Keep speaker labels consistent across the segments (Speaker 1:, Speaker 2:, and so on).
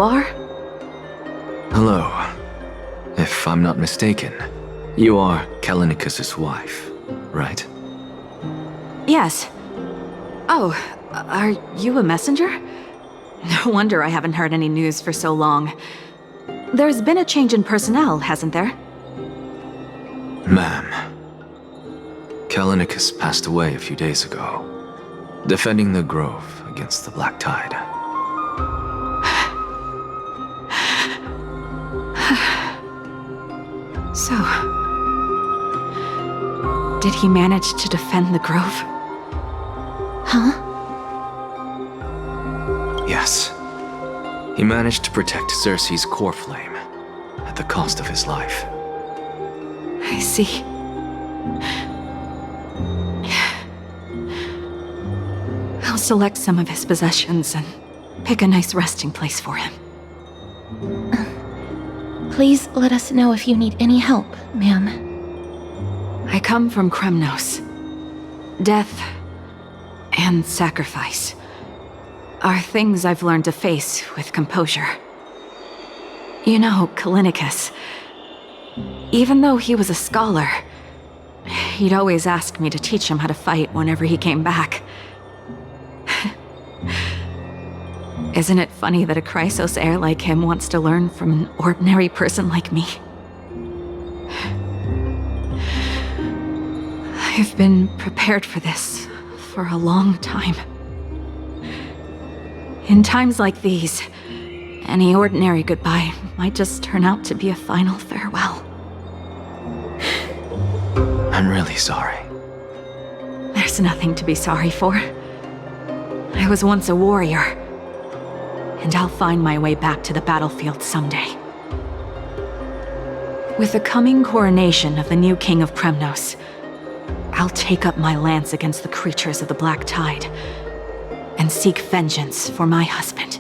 Speaker 1: you are?
Speaker 2: Hello. If I'm not mistaken, you are Kallinicus's wife, right?
Speaker 1: Yes. Oh, are you a messenger? No wonder I haven't heard any news for so long. There's been a change in personnel, hasn't there?
Speaker 2: Ma'am, Kallinicus passed away a few days ago, defending the Grove against the Black Tide.
Speaker 1: So, did he manage to defend the Grove? Huh?
Speaker 2: Yes. He managed to protect Cersei's core flame, at the cost of his life.
Speaker 1: I see. I'll select some of his possessions and pick a nice resting place for him.
Speaker 3: Please let us know if you need any help, ma'am.
Speaker 1: I come from Kremnos. Death and sacrifice are things I've learned to face with composure. You know, Kallinicus, even though he was a scholar, he'd always ask me to teach him how to fight whenever he came back. Isn't it funny that a Chrysos heir like him wants to learn from an ordinary person like me? I've been prepared for this for a long time. In times like these, any ordinary goodbye might just turn out to be a final farewell.
Speaker 2: I'm really sorry.
Speaker 1: There's nothing to be sorry for. I was once a warrior, and I'll find my way back to the battlefield someday. With the coming coronation of the new king of Kremnos, I'll take up my lance against the creatures of the Black Tide and seek vengeance for my husband.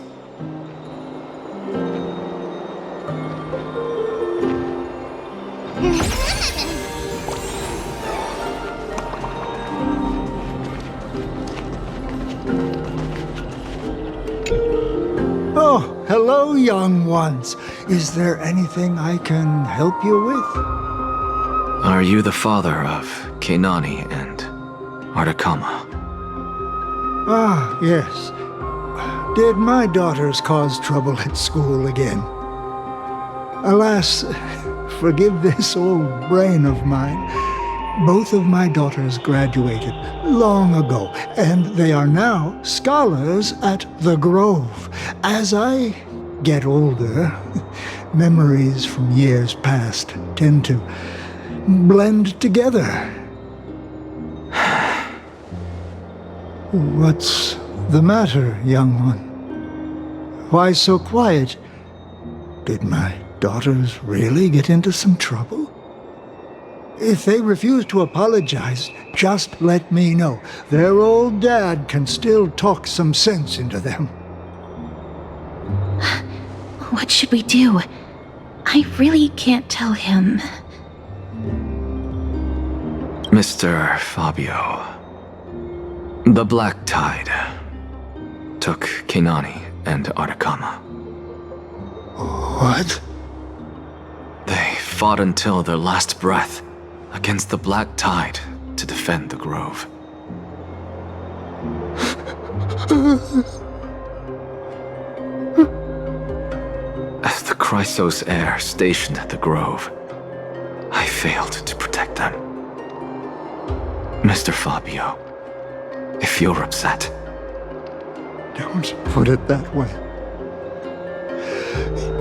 Speaker 4: Oh, hello, young ones. Is there anything I can help you with?
Speaker 2: Are you the father of Kenani and Artakama?
Speaker 4: Ah, yes. Did my daughters cause trouble at school again? Alas, forgive this old brain of mine. Both of my daughters graduated long ago, and they are now scholars at the Grove. As I get older, memories from years past tend to blend together. What's the matter, young one? Why so quiet? Did my daughters really get into some trouble? If they refuse to apologize, just let me know. Their old dad can still talk some sense into them.
Speaker 3: What should we do? I really can't tell him.
Speaker 2: Mr. Fabio, the Black Tide took Kenani and Artakama.
Speaker 4: What?
Speaker 2: They fought until their last breath against the Black Tide to defend the Grove. As the Chrysos heir stationed at the Grove, I failed to protect them. Mr. Fabio, if you're upset...
Speaker 4: Don't put it that way.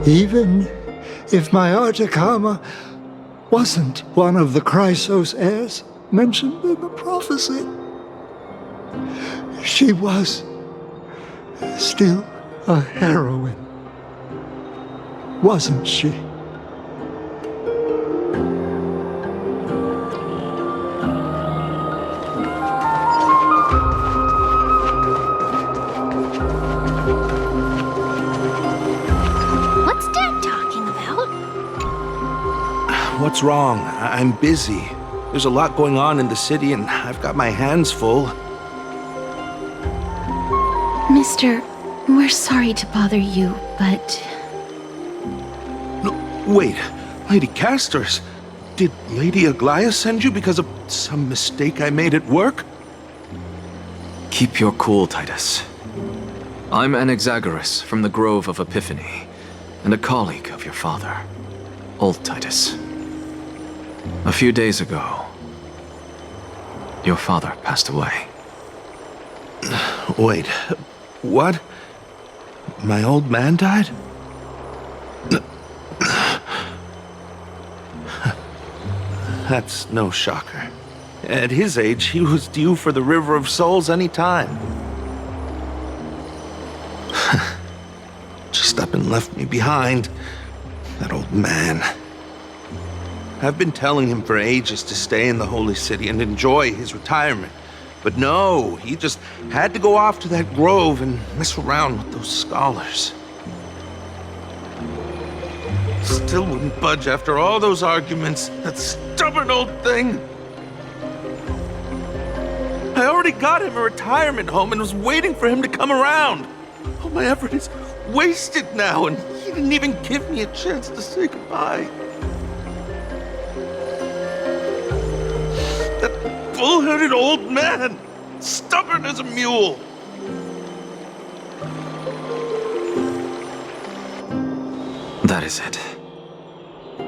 Speaker 4: Even if my Artakama wasn't one of the Chrysos heirs mentioned in the prophecy, she was still a heroine, wasn't she?
Speaker 3: What's Dad talking about?
Speaker 5: What's wrong? I'm busy. There's a lot going on in the city and I've got my hands full.
Speaker 3: Mister, we're sorry to bother you, but
Speaker 5: Wait, Lady Castor's. Did Lady Aglaia send you because of some mistake I made at work?
Speaker 2: Keep your cool, Titus. I'm Anaxagoras from the Grove of Epiphany, and a colleague of your father, Old Titus. A few days ago, your father passed away.
Speaker 5: Wait, what? My old man died? That's no shocker. At his age, he was due for the River of Souls any time. Just up and left me behind. That old man. I've been telling him for ages to stay in the Holy City and enjoy his retirement. But no, he just had to go off to that grove and mess around with those scholars. Still wouldn't budge after all those arguments. That stubborn old thing. I already got him a retirement home and was waiting for him to come around. All my effort is wasted now, and he didn't even give me a chance to say goodbye. That bull-headed old man, stubborn as a mule.
Speaker 2: That is it.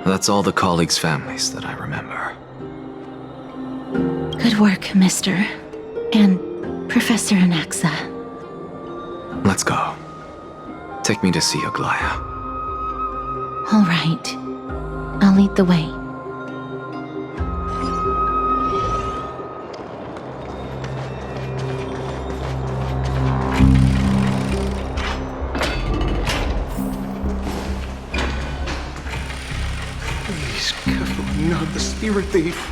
Speaker 2: That's all the colleagues' families that I remember.
Speaker 3: Good work, Mister. And Professor Anaxa.
Speaker 2: Let's go. Take me to see Aglaia.
Speaker 3: All right. I'll lead the way.
Speaker 6: Please, careful, not the spirit thief.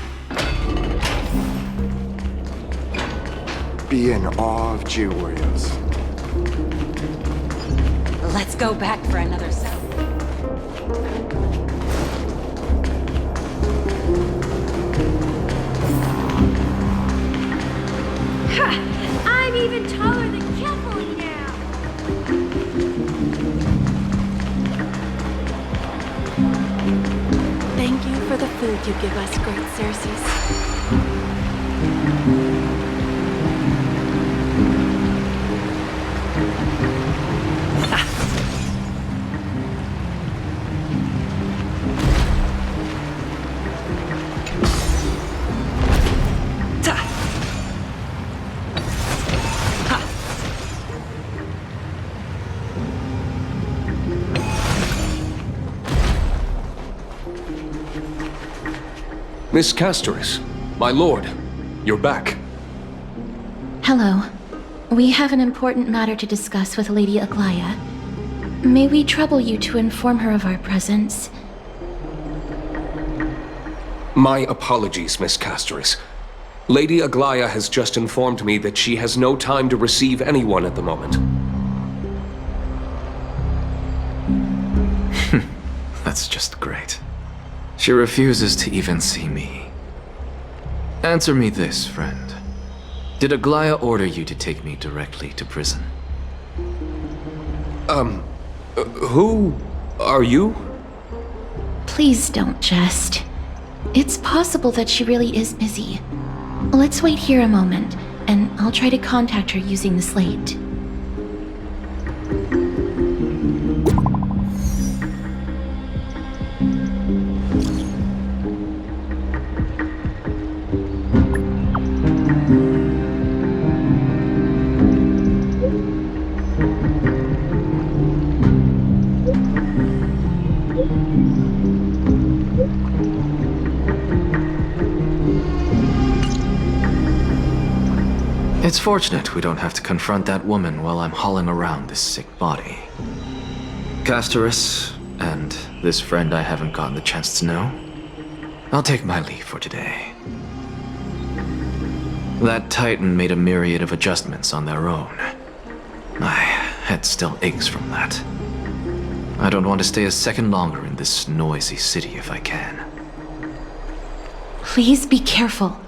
Speaker 6: Be in awe of Jew warriors.
Speaker 1: Let's go back for another cell.
Speaker 7: I'm even taller than Kefali now!
Speaker 8: Thank you for the food you give us, great Circes.
Speaker 9: Miss Castorus, my lord, you're back.
Speaker 3: Hello. We have an important matter to discuss with Lady Aglaia. May we trouble you to inform her of our presence?
Speaker 9: My apologies, Miss Castorus. Lady Aglaia has just informed me that she has no time to receive anyone at the moment.
Speaker 2: That's just great. She refuses to even see me. Answer me this, friend. Did Aglaia order you to take me directly to prison?
Speaker 9: Who are you?
Speaker 3: Please don't jest. It's possible that she really is busy. Let's wait here a moment, and I'll try to contact her using the slate.
Speaker 2: It's fortunate we don't have to confront that woman while I'm hauling around this sick body. Castorus, and this friend I haven't gotten the chance to know, I'll take my leave for today. That Titan made a myriad of adjustments on their own. My head still aches from that. I don't want to stay a second longer in this noisy city if I can.
Speaker 3: Please be careful.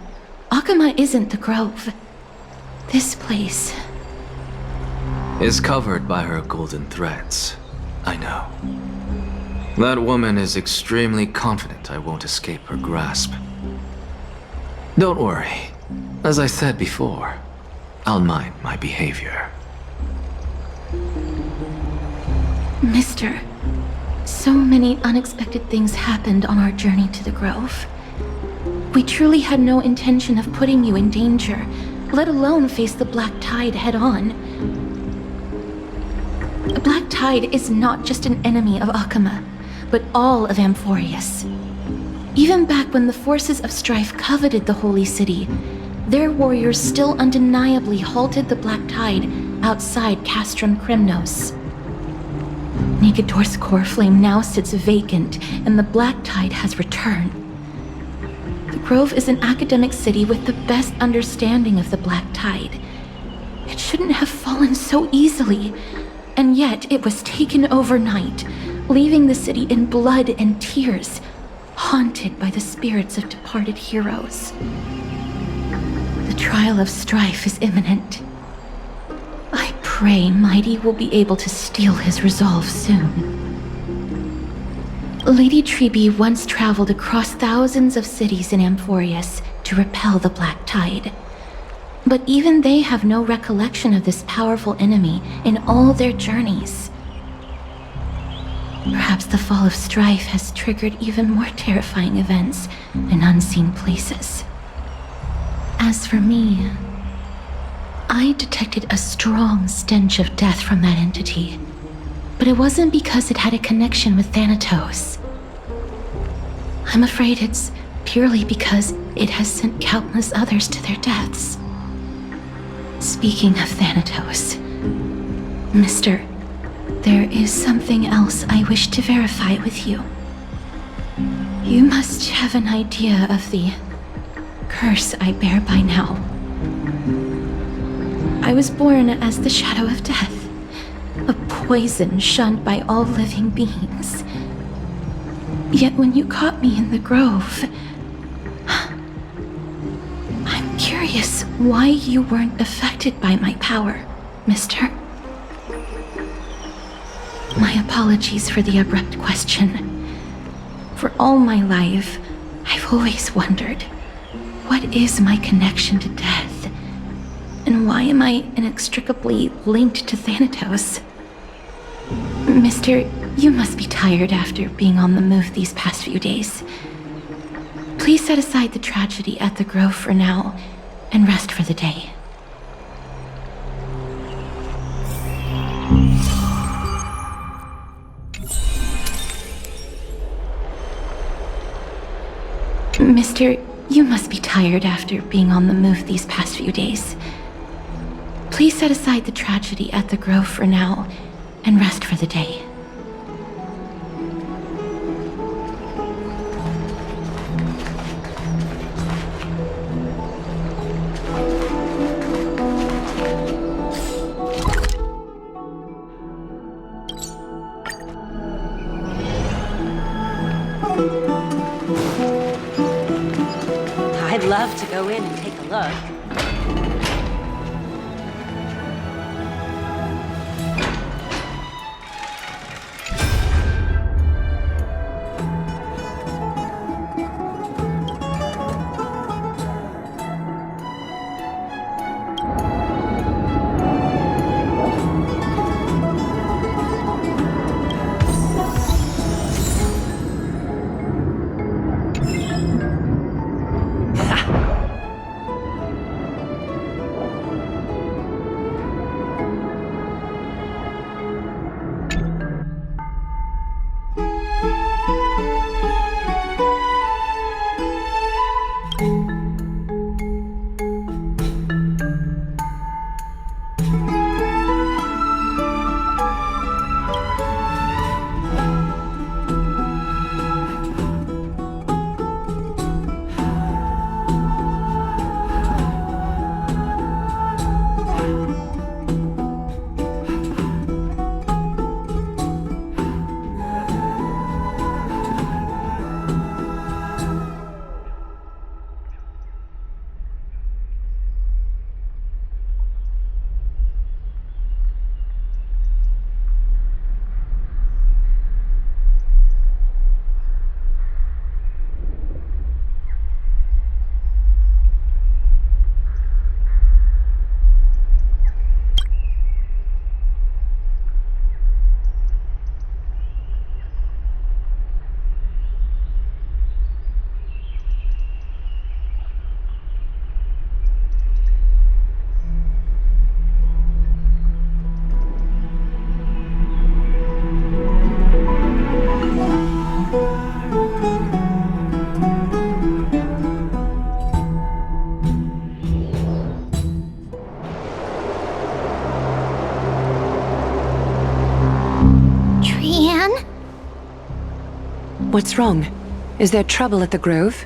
Speaker 3: Akama isn't the Grove. This place
Speaker 2: Is covered by her golden threads. I know. That woman is extremely confident I won't escape her grasp. Don't worry. As I said before, I'll mind my behavior.
Speaker 3: Mister, so many unexpected things happened on our journey to the Grove. We truly had no intention of putting you in danger, let alone face the Black Tide head-on. The Black Tide is not just an enemy of Akama, but all of Amphoreus. Even back when the forces of strife coveted the Holy City, their warriors still undeniably halted the Black Tide outside Castrum Kremnos. Negador's core flame now sits vacant, and the Black Tide has returned. The Grove is an academic city with the best understanding of the Black Tide. It shouldn't have fallen so easily, and yet it was taken overnight, leaving the city in blood and tears, haunted by the spirits of departed heroes. The trial of strife is imminent. I pray Mighty will be able to steel his resolve soon. Lady Treeby once traveled across thousands of cities in Amphoreus to repel the Black Tide. But even they have no recollection of this powerful enemy in all their journeys. Perhaps the fall of strife has triggered even more terrifying events in unseen places. As for me, I detected a strong stench of death from that entity, but it wasn't because it had a connection with Thanatos. I'm afraid it's purely because it has sent countless others to their deaths. Speaking of Thanatos, Mister, there is something else I wish to verify with you. You must have an idea of the curse I bear by now. I was born as the shadow of death, a poison shunned by all living beings. Yet when you caught me in the Grove, I'm curious why you weren't affected by my power, Mister. My apologies for the abrupt question. For all my life, I've always wondered, what is my connection to death? And why am I inextricably linked to Thanatos? Mister, you must be tired after being on the move these past few days. Please set aside the tragedy at the Grove for now, and rest for the day. Mister, you must be tired after being on the move these past few days. Please set aside the tragedy at the Grove for now, and rest for the day.
Speaker 7: I'd love to go in and take a look.
Speaker 1: What's wrong? Is there trouble at the Grove?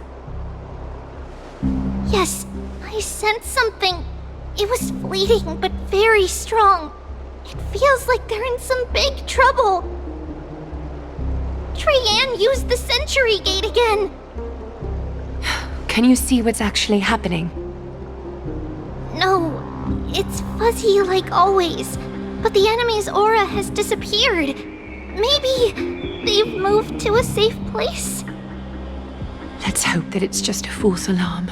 Speaker 7: Yes, I sensed something. It was fleeting, but very strong. It feels like they're in some big trouble. Trianne used the Century Gate again.
Speaker 1: Can you see what's actually happening?
Speaker 7: No, it's fuzzy like always, but the enemy's aura has disappeared. Maybe they've moved to a safe place?
Speaker 1: Let's hope that it's just a false alarm.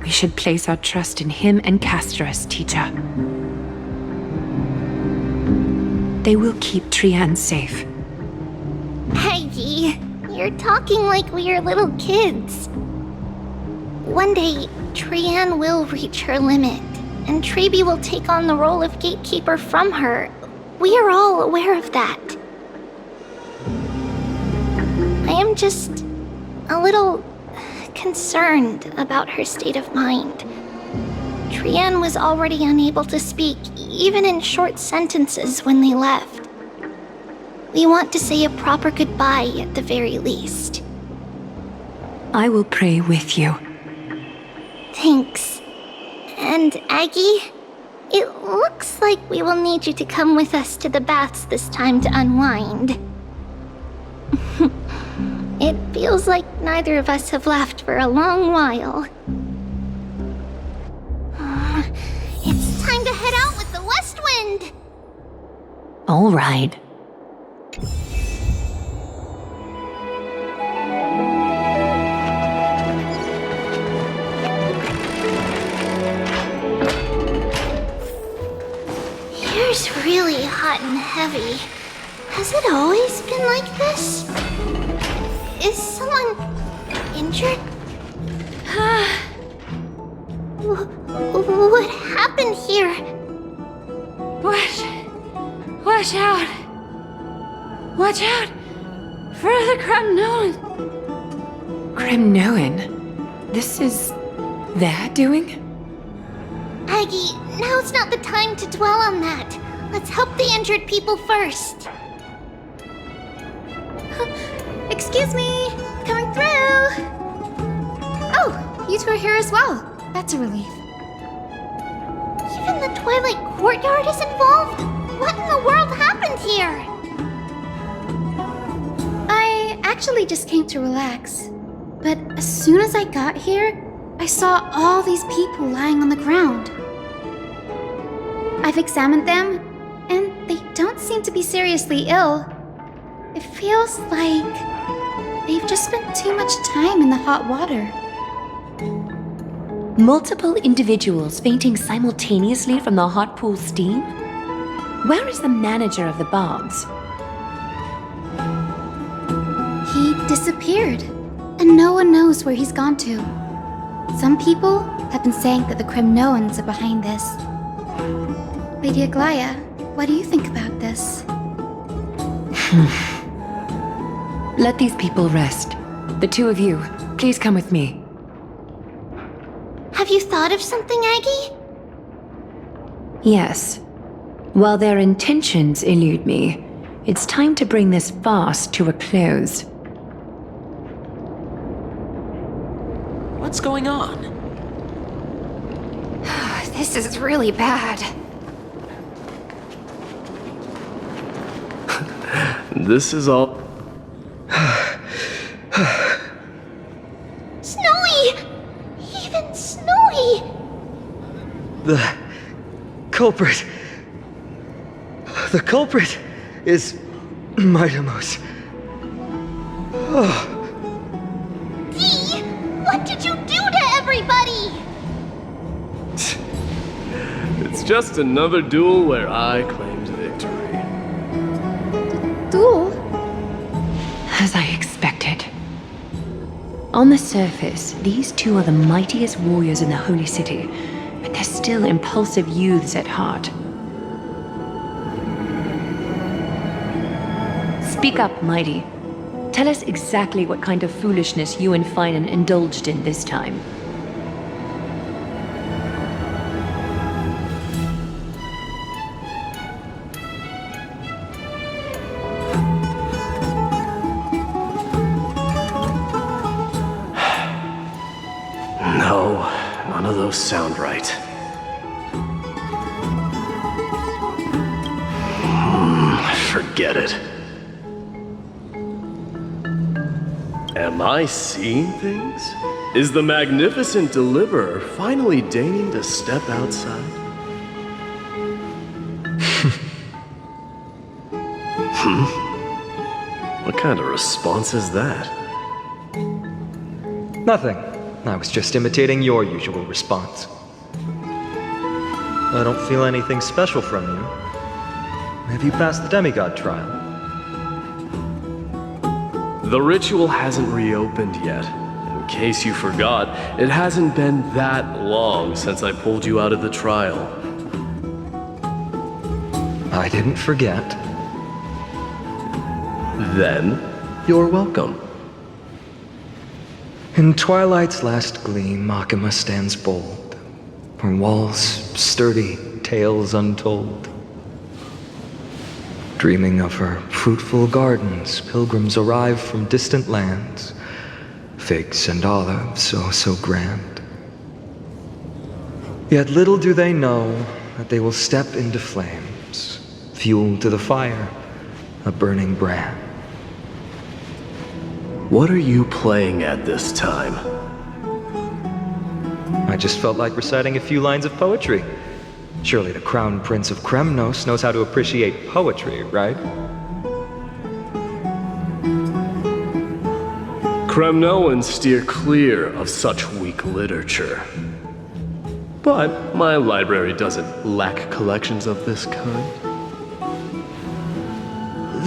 Speaker 1: We should place our trust in him and Castorus, teacher. They will keep Trianne safe.
Speaker 7: Peggy, you're talking like we're little kids. One day, Trianne will reach her limit, and Trebi will take on the role of gatekeeper from her. We are all aware of that. I am just a little concerned about her state of mind. Trianne was already unable to speak, even in short sentences when they left. We want to say a proper goodbye at the very least.
Speaker 1: I will pray with you.
Speaker 7: Thanks. And Aggie, it looks like we will need you to come with us to the baths this time to unwind. It feels like neither of us have laughed for a long while. It's time to head out with the West Wind!
Speaker 1: All right.
Speaker 7: Here's really hot and heavy. Has it always been like this? Is someone injured? What happened here?
Speaker 8: Watch out! Watch out! For the Cremnoan!
Speaker 1: Cremnoan? This is their doing?
Speaker 7: Aggie, now's not the time to dwell on that. Let's help the injured people first.
Speaker 8: Excuse me! Coming through! Oh, you two are here as well. That's a relief.
Speaker 7: Even the Twilight Courtyard is involved? What in the world happened here?
Speaker 8: I actually just came to relax. But as soon as I got here, I saw all these people lying on the ground. I've examined them, and they don't seem to be seriously ill. It feels like they've just spent too much time in the hot water.
Speaker 1: Multiple individuals fainting simultaneously from the hot pool steam? Where is the manager of the baths?
Speaker 8: He disappeared, and no one knows where he's gone to. Some people have been saying that the Cremnoans are behind this. Lady Aglaya, what do you think about this?
Speaker 1: Let these people rest. The two of you, please come with me.
Speaker 7: Have you thought of something, Aggie?
Speaker 1: Yes. While their intentions elude me, it's time to bring this farce to a close.
Speaker 10: What's going on?
Speaker 1: This is really bad.
Speaker 2: This is all...
Speaker 7: Snowy! Even Snowy!
Speaker 11: The culprit is Mightimos.
Speaker 7: Dee! What did you do to everybody?
Speaker 2: It's just another duel where I claimed victory.
Speaker 8: Duel?
Speaker 1: As I expected. On the surface, these two are the mightiest warriors in the Holy City, but they're still impulsive youths at heart. Speak up, Mighty. Tell us exactly what kind of foolishness you and Finan indulged in this time.
Speaker 10: those sound right. Forget it. Am I seeing things? Is the magnificent deliverer finally deigning to step outside? What kind of response is that?
Speaker 11: Nothing. I was just imitating your usual response. I don't feel anything special from you. Have you passed the demigod trial?
Speaker 10: The ritual hasn't reopened yet. In case you forgot, it hasn't been that long since I pulled you out of the trial.
Speaker 11: I didn't forget.
Speaker 10: Then, you're welcome.
Speaker 11: In twilight's last gleam, Akama stands bold. Her walls sturdy, tales untold. Dreaming of her fruitful gardens, pilgrims arrive from distant lands. Figs and olives, so grand. Yet little do they know that they will step into flames, fuel to the fire, a burning brand.
Speaker 10: What are you playing at this time?
Speaker 11: I just felt like reciting a few lines of poetry. Surely the Crown Prince of Kremnos knows how to appreciate poetry, right?
Speaker 10: Kremnoans steer clear of such weak literature. But my library doesn't lack collections of this kind.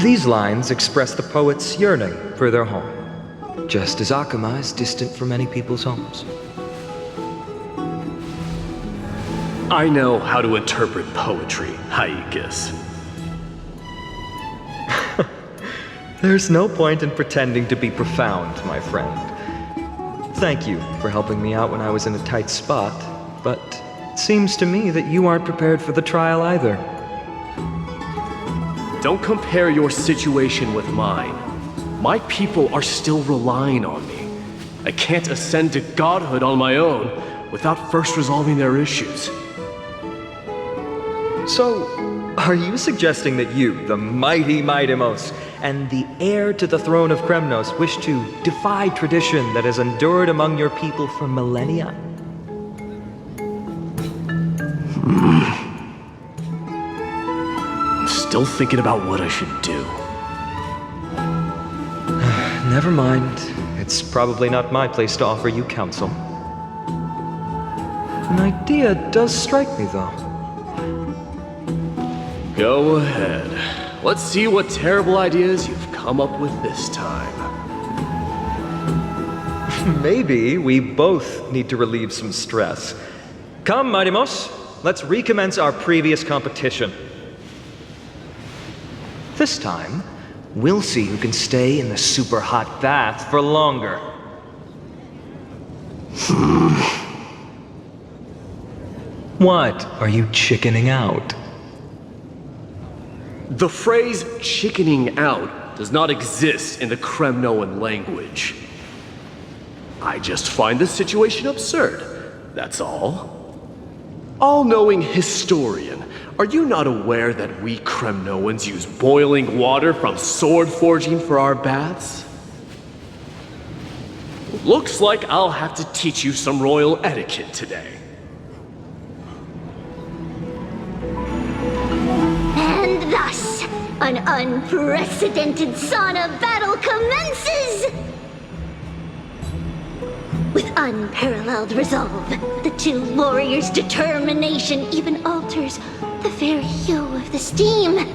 Speaker 11: These lines express the poet's yearning for their home, just as Akama is distant from many people's homes.
Speaker 10: I know how to interpret poetry, Haikis.
Speaker 11: There's no point in pretending to be profound, my friend. Thank you for helping me out when I was in a tight spot, but it seems to me that you aren't prepared for the trial either.
Speaker 10: Don't compare your situation with mine. My people are still relying on me. I can't ascend to godhood on my own without first resolving their issues.
Speaker 11: So, are you suggesting that you, the mighty Mightimos, and the heir to the throne of Kremnos, wish to defy tradition that has endured among your people for millennia?
Speaker 10: I'm still thinking about what I should do.
Speaker 11: Never mind. It's probably not my place to offer you counsel. An idea does strike me, though.
Speaker 10: Go ahead. Let's see what terrible ideas you've come up with this time.
Speaker 11: Maybe we both need to relieve some stress. Come, Mightimos, let's recommence our previous competition. This time, we'll see who can stay in the super hot bath for longer. What? Are you chickening out?
Speaker 10: The phrase chickening out does not exist in the Kremnoan language. I just find this situation absurd, that's all. All-knowing historian, are you not aware that we Kremnoans use boiling water from sword forging for our baths? Looks like I'll have to teach you some royal etiquette today.
Speaker 7: And thus, an unprecedented sauna battle commences! With unparalleled resolve, the two warriors' determination even alters the very hue of the steam.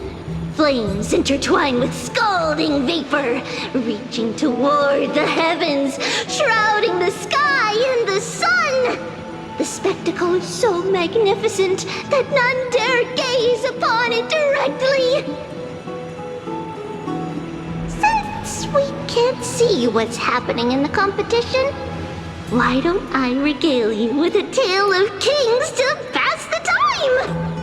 Speaker 7: Flames intertwine with scalding vapor, reaching toward the heavens, shrouding the sky and the sun. The spectacle is so magnificent that none dare gaze upon it directly. Since we can't see what's happening in the competition, why don't I regale you with a tale of kings to pass the time?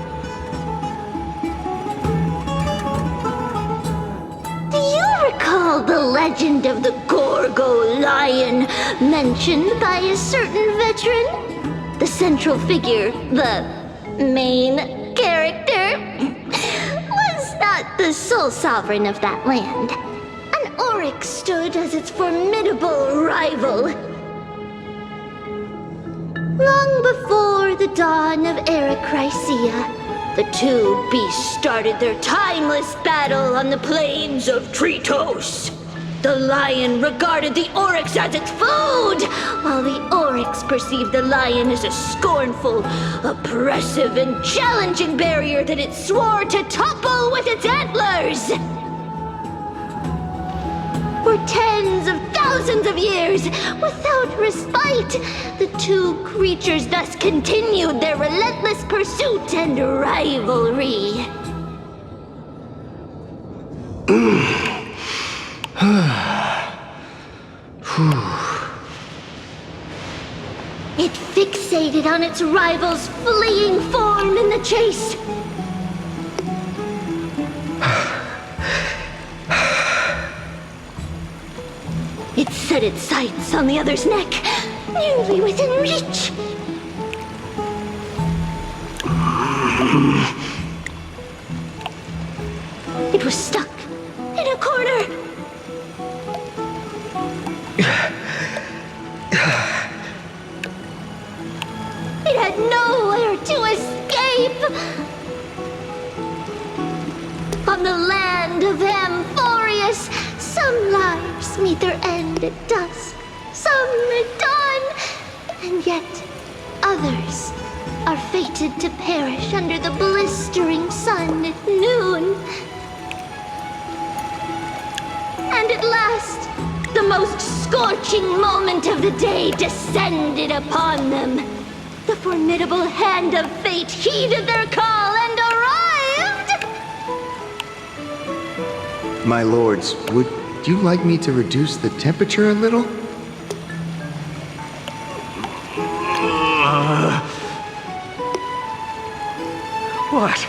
Speaker 7: Do you recall the legend of the Gorgo lion mentioned by a certain veteran?
Speaker 12: the central figure, the main character, was not the sole sovereign of that land. An Oryx stood as its formidable rival. Long before the dawn of Erechrysia, the two beasts started their timeless battle on the plains of Tritos. The lion regarded the Oryx as its food, while the Oryx perceived the lion as a scornful, oppressive, and challenging barrier that it swore to topple with its antlers. For tens of thousands of years, without respite, the two creatures thus continued their relentless pursuit and rivalry. It fixated on its rival's fleeing form in the chase. It set its sights on the other's neck, nearly within reach. It was stuck in a corner. It had nowhere to escape. On the land of Amphoreus, some lives meet their end at dusk, some at dawn, and yet others are fated to perish under the blistering sun at noon. And at last, the most scorching moment of the day descended upon them. The formidable hand of fate heeded their call and arrived!
Speaker 6: My lords, would you like me to reduce the temperature a little?
Speaker 11: What?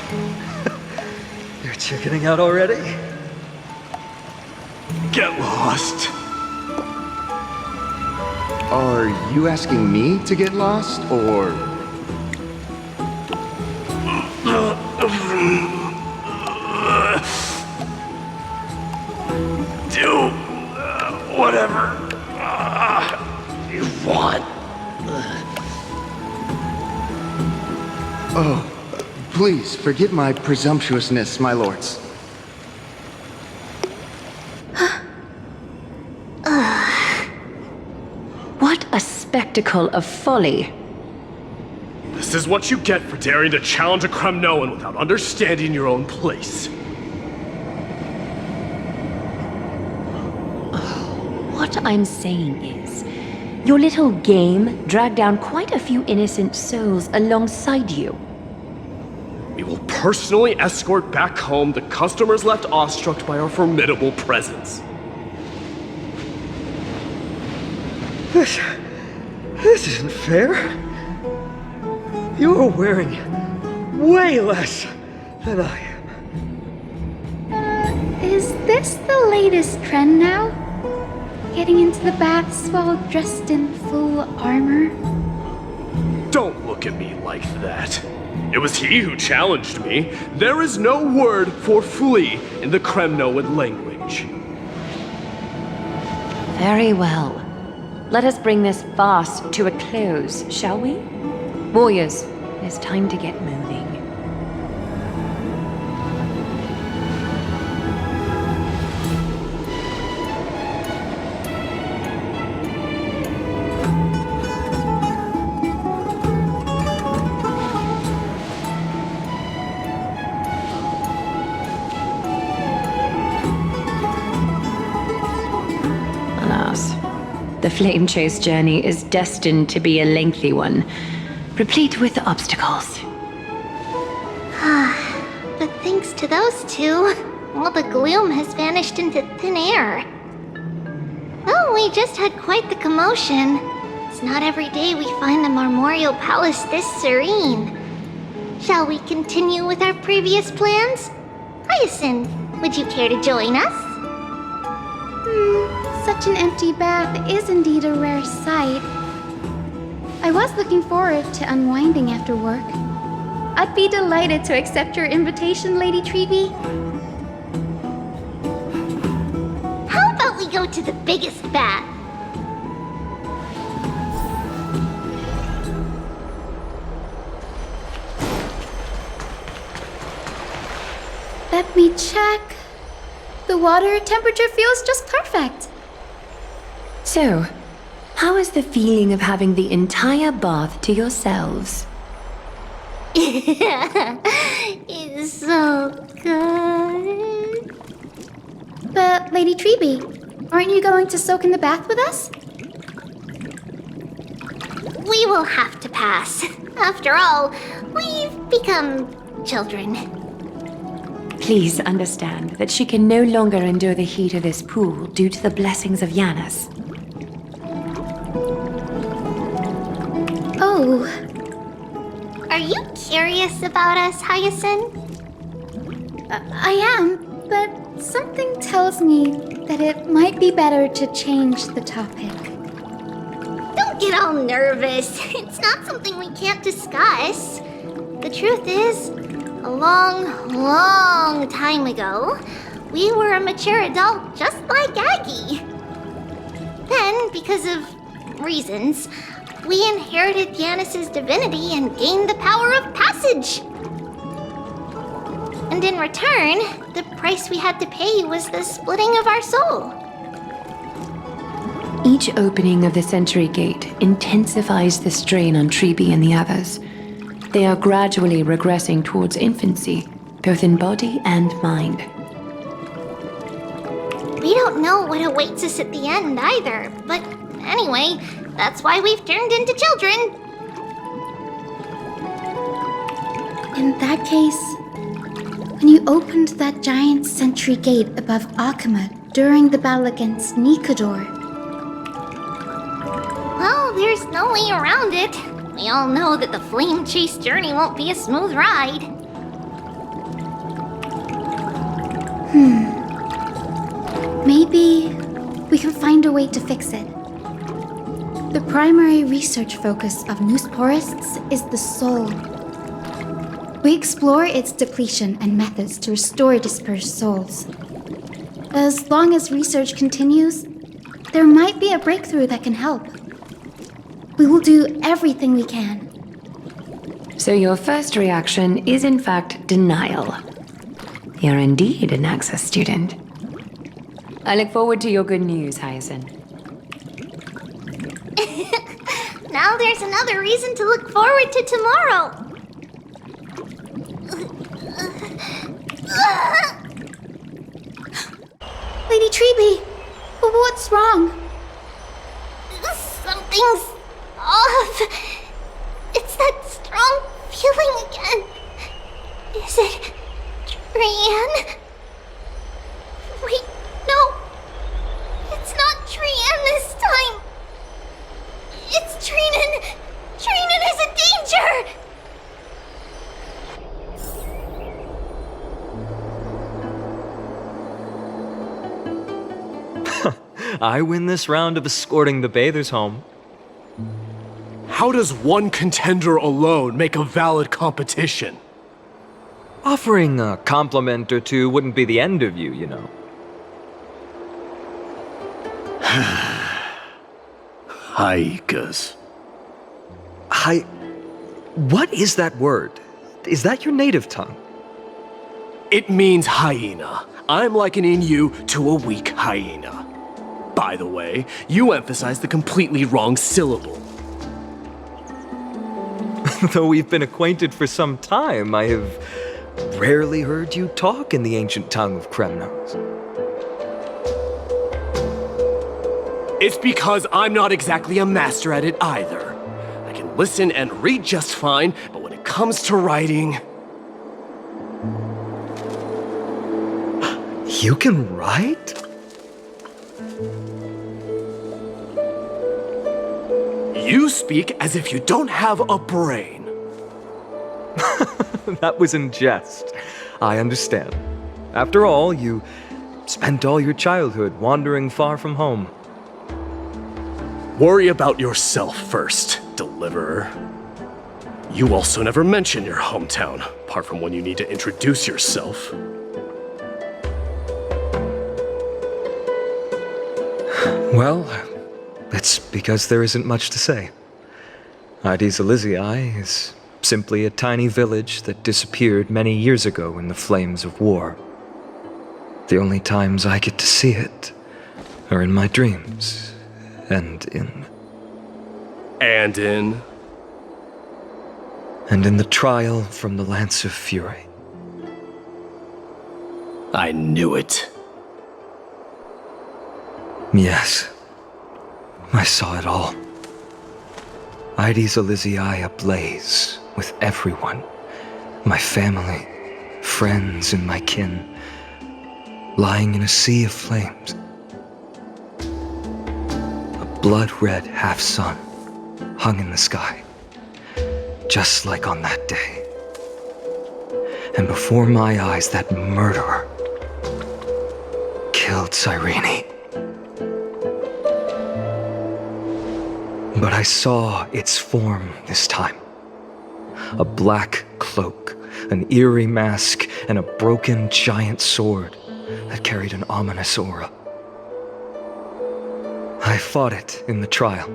Speaker 11: You're chickening out already?
Speaker 10: Get lost.
Speaker 6: Are you asking me to get lost, or...?
Speaker 10: Do whatever you want.
Speaker 6: Oh, please forgive my presumptuousness, my lords.
Speaker 13: What a spectacle of folly.
Speaker 10: This is what you get for daring to challenge a Kremnoan without understanding your own place.
Speaker 13: What I'm saying is, your little game dragged down quite a few innocent souls alongside you.
Speaker 10: We will personally escort back home the customers left awestruck by our formidable presence.
Speaker 11: This isn't fair. You're wearing way less than I am.
Speaker 8: Is this the latest trend now? Getting into the baths while dressed in full armor?
Speaker 10: Don't look at me like that. It was he who challenged me. There is no word for flee in the Kremnoan language.
Speaker 13: Very well. Let us bring this farce to a close, shall we? Warriors, it's time to get moving. The flame chase journey is destined to be a lengthy one, replete with obstacles.
Speaker 7: But thanks to those two, all the gloom has vanished into thin air. Oh, we just had quite the commotion. It's not every day we find the Marmorial Palace this serene. Shall we continue with our previous plans? Hyacinth, would you care to join us?
Speaker 8: Such an empty bath is indeed a rare sight. I was looking forward to unwinding after work. I'd be delighted to accept your invitation, Lady Treeby.
Speaker 12: How about we go to the biggest bath?
Speaker 8: Let me check. The water temperature feels just perfect.
Speaker 13: So, how is the feeling of having the entire bath to yourselves?
Speaker 12: It's so good.
Speaker 8: But, Lady Treeby, aren't you going to soak in the bath with us?
Speaker 12: We will have to pass. After all, we've become children.
Speaker 13: Please understand that she can no longer endure the heat of this pool due to the blessings of Yanis.
Speaker 8: Oh.
Speaker 12: Are you curious about us, Hyacinth?
Speaker 8: I am, but something tells me that it might be better to change the topic.
Speaker 12: Don't get all nervous. It's not something we can't discuss. The truth is, a long, long time ago, we were a mature adult just like Aggie. Then, because of reasons, we inherited Yanis' divinity and gained the power of passage. And in return, the price we had to pay was the splitting of our soul.
Speaker 13: Each opening of the Century Gate intensifies the strain on Treeby and the others. They are gradually regressing towards infancy, both in body and mind.
Speaker 12: We don't know what awaits us at the end either, but anyway, that's why we've turned into children.
Speaker 8: In that case, when you opened that giant sentry gate above Akuma during the battle against Nikador...
Speaker 12: Well, there's no way around it. We all know that the flame chase journey won't be a smooth ride.
Speaker 8: Maybe we can find a way to fix it. The primary research focus of Neusporists is the soul. We explore its depletion and methods to restore dispersed souls. As long as research continues, there might be a breakthrough that can help. We will do everything we can.
Speaker 13: So your first reaction is in fact denial. You're indeed an Access student. I look forward to your good news, Hyacinth.
Speaker 12: Now there's another reason to look forward to tomorrow.
Speaker 8: Lady Treeby, what's wrong?
Speaker 12: Something's off. It's that strong feeling again. Is it Trian? Wait, no. It's not Trian this time. It's Trinan. Trinan is in danger.
Speaker 11: I win this round of escorting the bathers home.
Speaker 10: How does one contender alone make a valid competition?
Speaker 11: Offering a compliment or two wouldn't be the end of you, you know.
Speaker 10: Haikas.
Speaker 11: What is that word? Is that your native tongue?
Speaker 10: It means hyena. I'm likening you to a weak hyena. By the way, you emphasize the completely wrong syllable.
Speaker 11: Though we've been acquainted for some time, I have rarely heard you talk in the ancient tongue of Kremnos.
Speaker 10: It's because I'm not exactly a master at it either. I can listen and read just fine, but when it comes to writing...
Speaker 11: You can write?
Speaker 10: You speak as if you don't have a brain.
Speaker 11: That was in jest. I understand. After all, you spent all your childhood wandering far from home.
Speaker 10: Worry about yourself first. deliverer. You also never mention your hometown, apart from when you need to introduce yourself.
Speaker 11: Well, it's because there isn't much to say. Aedes Elysiae is simply a tiny village that disappeared many years ago in the flames of war. The only times I get to see it are in my dreams, and in the trial from the Lance of Fury.
Speaker 10: I knew it.
Speaker 11: Yes, I saw it all. Aedes Elysiae ablaze with everyone. My family, friends, and my kin, lying in a sea of flames. A blood-red half-sun hung in the sky, just like on that day. And before my eyes, that murderer killed Cyrene. But I saw its form this time. A black cloak, an eerie mask, and a broken giant sword that carried an ominous aura. I fought it in the trial.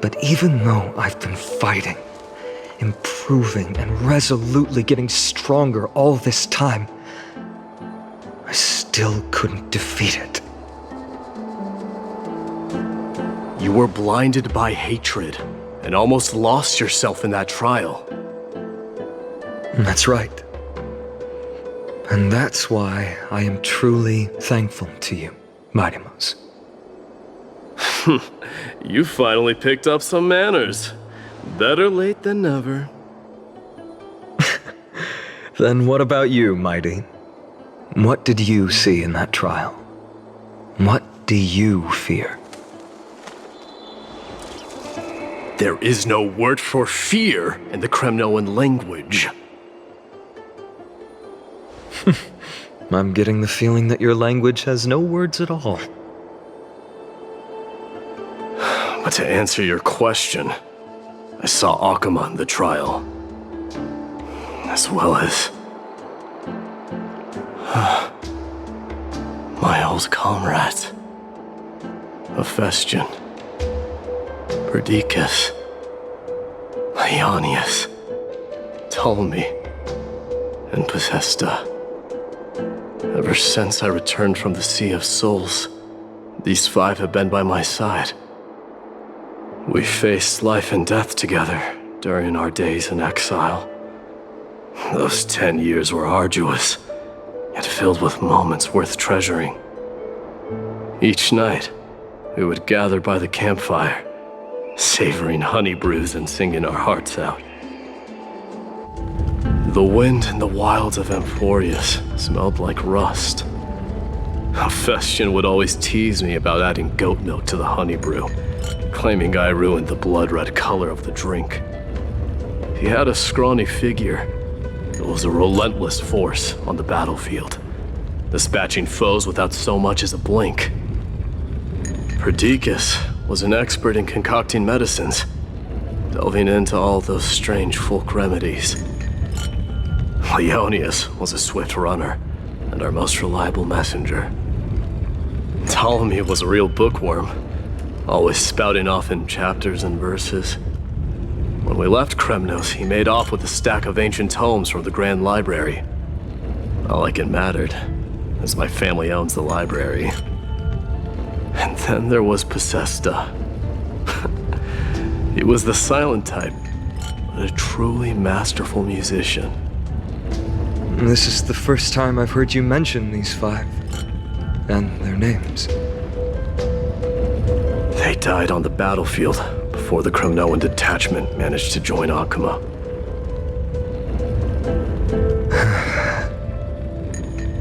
Speaker 11: But even though I've been fighting, improving, and resolutely getting stronger all this time, I still couldn't defeat it.
Speaker 10: You were blinded by hatred and almost lost yourself in that trial.
Speaker 11: That's right. And that's why I am truly thankful to you, Mightymouse.
Speaker 10: You finally picked up some manners. Better late than never.
Speaker 11: Then what about you, Mighty? What did you see in that trial? What do you fear?
Speaker 10: There is no word for fear in the Kremnoan language.
Speaker 11: I'm getting the feeling that your language has no words at all.
Speaker 10: But to answer your question, I saw Akuma in the trial. As well as my old comrades. Hephaestion, Perdiccas, Ionius, Ptolemy, and Possesta. Ever since I returned from the Sea of Souls, these 5 have been by my side. We faced life and death together during our days in exile. Those 10 years were arduous, yet filled with moments worth treasuring. Each night, we would gather by the campfire, savoring honey brews and singing our hearts out. The wind in the wilds of Amphoreus smelled like rust. Hephaestion would always tease me about adding goat milk to the honey brew, claiming I ruined the blood-red color of the drink. He had a scrawny figure. It was a relentless force on the battlefield, dispatching foes without so much as a blink. Perdiccas was an expert in concocting medicines, delving into all those strange folk remedies. Ionius was a swift runner and our most reliable messenger. Ptolemy was a real bookworm, always spouting off in chapters and verses. When we left Kremnos, he made off with a stack of ancient tomes from the Grand Library. Not like it mattered, as my family owns the library. And then there was Possesta. He was the silent type, but a truly masterful musician.
Speaker 11: This is the first time I've heard you mention these 5, and their names.
Speaker 10: They died on the battlefield before the Kremnoan detachment managed to join Akuma.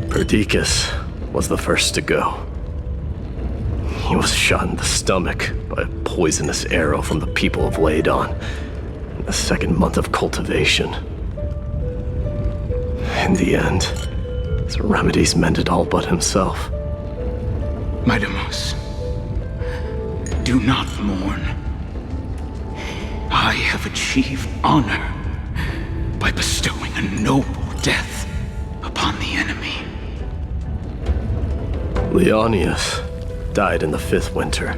Speaker 10: Perdiccas was the first to go. He was shot in the stomach by a poisonous arrow from the people of Ladon in the 2nd month of cultivation. In the end, his remedies mended all but himself.
Speaker 14: Mightymouse, do not mourn. I have achieved honor by bestowing a noble death upon the enemy.
Speaker 10: Leonius died in the 5th winter.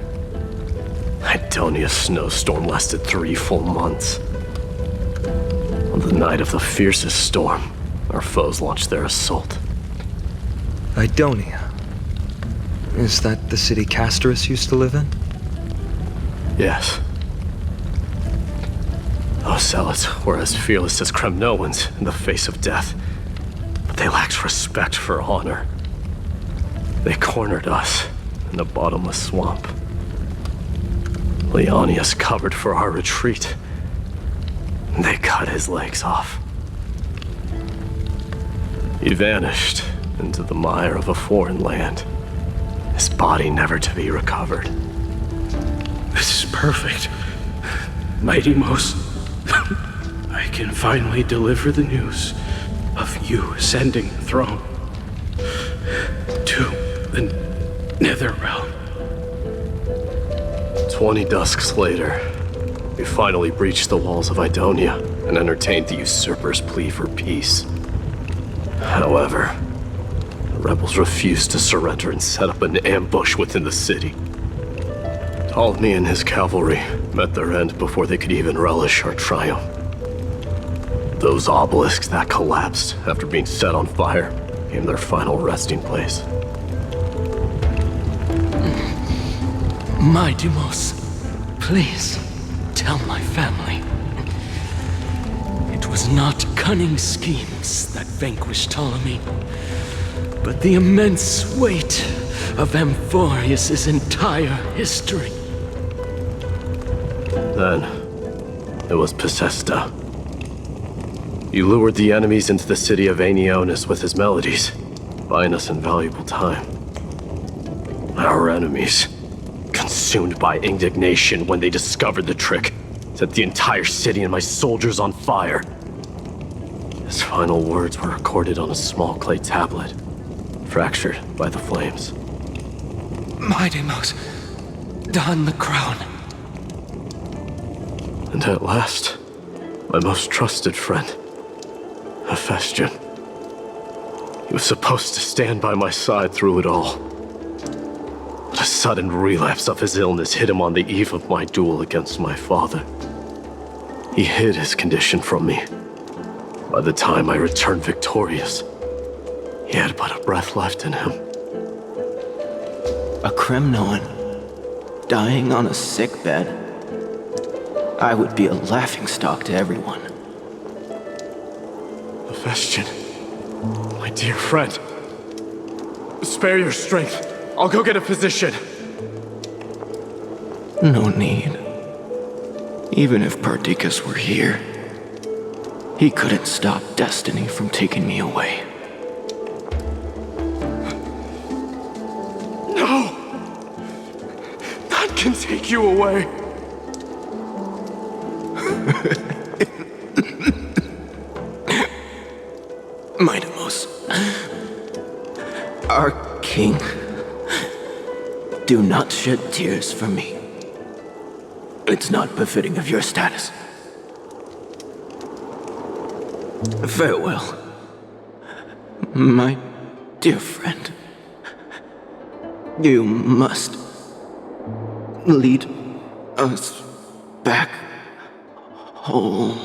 Speaker 10: Idonia's snowstorm lasted 3 full months. On the night of the fiercest storm, our foes launched their assault.
Speaker 11: Idonia. Is that the city Castorus used to live in?
Speaker 10: Yes. Those zealots were as fearless as Kremnoans in the face of death, but they lacked respect for honor. They cornered us in a bottomless swamp. Leonius covered for our retreat. They cut his legs off. He vanished into the mire of a foreign land, his body never to be recovered.
Speaker 14: This is perfect. Mighty Most, I can finally deliver the news of you ascending the throne to the Nether Realm.
Speaker 10: 20 dusks later, we finally breached the walls of Idonia and entertained the usurper's plea for peace. However, the rebels refused to surrender and set up an ambush within the city. Ptolemy and his cavalry met their end before they could even relish our triumph. Those obelisks that collapsed after being set on fire became their final resting place.
Speaker 14: My Deimos, please tell my family. It was not cunning schemes that vanquished Ptolemy, but the immense weight of Amphoreus' entire history.
Speaker 10: Then, it was Pacesta. He lured the enemies into the city of Aenionis with his melodies, buying us invaluable time. Our enemies, consumed by indignation when they discovered the trick, set the entire city and my soldiers on fire. His final words were recorded on a small clay tablet, fractured by the flames.
Speaker 14: My Deimos, don the crown.
Speaker 10: And at last, my most trusted friend, Hephaestion. He was supposed to stand by my side through it all. But a sudden relapse of his illness hit him on the eve of my duel against my father. He hid his condition from me. By the time I returned victorious, he had but a breath left in him.
Speaker 15: A Kremnoan dying on a sickbed. I would be a laughingstock to everyone.
Speaker 10: Hephaestion, my dear friend, spare your strength. I'll go get a physician.
Speaker 15: No need. Even if Perdiccas were here, he couldn't stop destiny from taking me away.
Speaker 10: No! None can take you away.
Speaker 15: My Deimos, our king, do not shed tears for me. It's not befitting of your status. Farewell, my dear friend. You must lead us back home.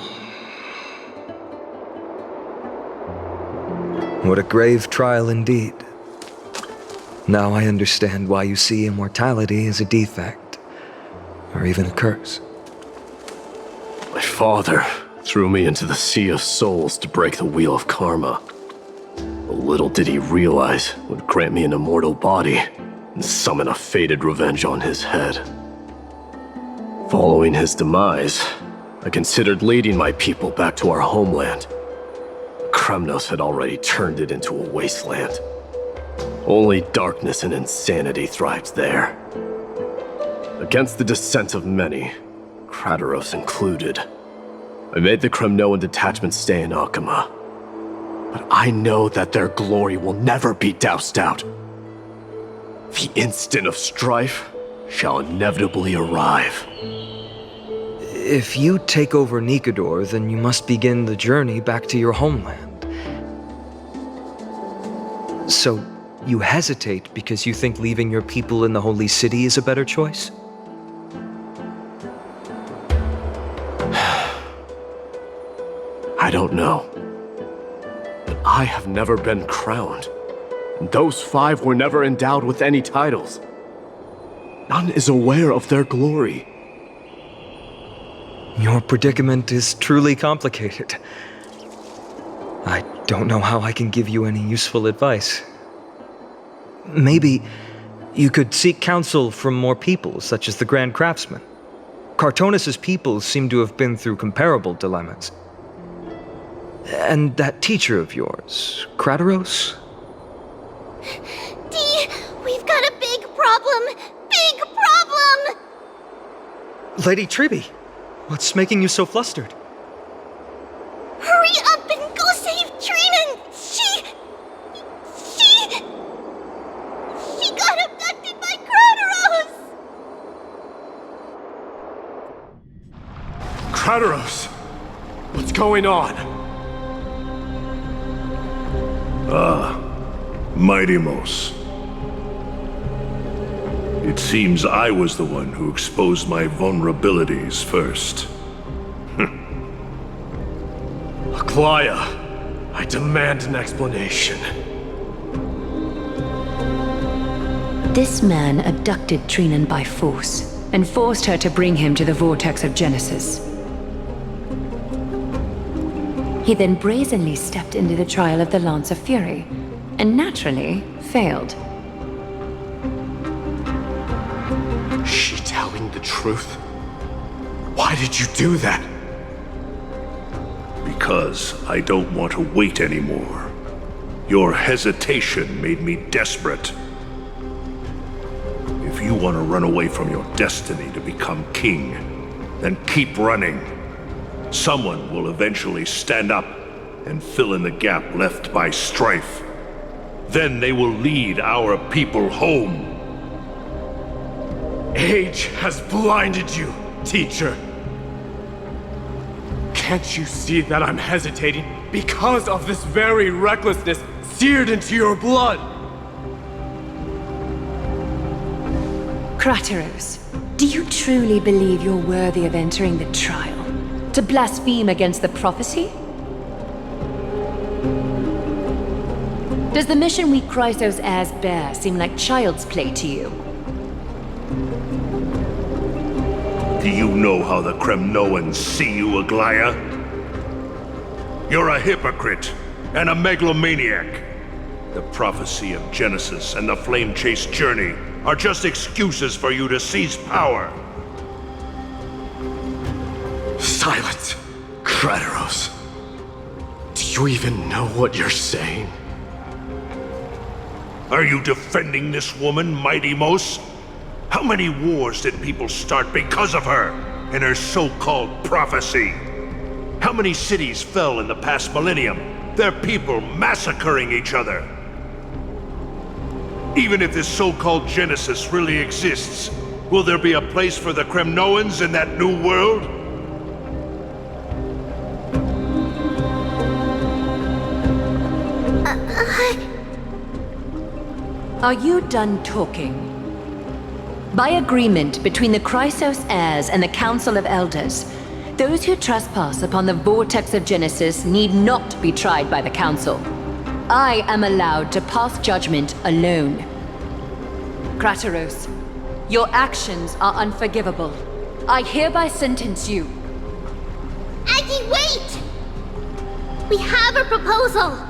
Speaker 11: What a grave trial indeed. Now I understand why you see immortality as a defect, or even a curse.
Speaker 10: My father threw me into the sea of souls to break the wheel of karma. But little did he realize it would grant me an immortal body and summon a fated revenge on his head. Following his demise, I considered leading my people back to our homeland. Kremnos had already turned it into a wasteland. Only darkness and insanity thrived there. Against the dissent of many, Krateros included, I made the Kremnoan detachment stay in Akama. But I know that their glory will never be doused out. The instant of strife shall inevitably arrive.
Speaker 11: If you take over Nikador, then you must begin the journey back to your homeland. So, you hesitate because you think leaving your people in the Holy City is a better choice?
Speaker 10: I don't know. But I have never been crowned. And those 5 were never endowed with any titles. None is aware of their glory.
Speaker 11: Your predicament is truly complicated. I don't know how I can give you any useful advice. Maybe you could seek counsel from more people, such as the Grand Craftsman. Cartonis' people seem to have been through comparable dilemmas. And that teacher of yours, Krateros?
Speaker 12: Dee, we've got a big problem! Big problem!
Speaker 11: Lady Tribby, what's making you so flustered?
Speaker 12: Hurry up and go save Trinan! She got abducted by Krateros!
Speaker 10: Krateros! What's going on?
Speaker 16: Mighty-Mos. It seems I was the one who exposed my vulnerabilities first.
Speaker 10: Aglaya, I demand an explanation.
Speaker 13: This man abducted Trinan by force, and forced her to bring him to the vortex of Genesis. He then brazenly stepped into the trial of the Lance of Fury, and naturally failed.
Speaker 10: Is she telling the truth? Why did you do that?
Speaker 16: Because I don't want to wait anymore. Your hesitation made me desperate. If you want to run away from your destiny to become king, then keep running. Someone will eventually stand up and fill in the gap left by strife. Then they will lead our people home.
Speaker 10: Age has blinded you, teacher. Can't you see that I'm hesitating because of this very recklessness seared into your blood?
Speaker 13: Krateros, do you truly believe you're worthy of entering the trial? To blaspheme against the prophecy? Does the mission we Chrysos heirs bear seem like child's play to you?
Speaker 16: Do you know how the Kremnoans see you, Aglaya? You're a hypocrite and a megalomaniac. The prophecy of Genesis and the Flame Chase journey are just excuses for you to seize power.
Speaker 10: Silence, Krateros. Do you even know what you're saying?
Speaker 16: Are you defending this woman, Mighty-Mos? How many wars did people start because of her and her so-called prophecy? How many cities fell in the past millennium, their people massacring each other? Even if this so-called Genesis really exists, will there be a place for the Kremnoans in that new world?
Speaker 13: Are you done talking? By agreement between the Chrysos heirs and the Council of Elders, those who trespass upon the vortex of Genesis need not be tried by the Council. I am allowed to pass judgment alone. Krateros, your actions are unforgivable. I hereby sentence you.
Speaker 12: Aggie, wait! We have a proposal!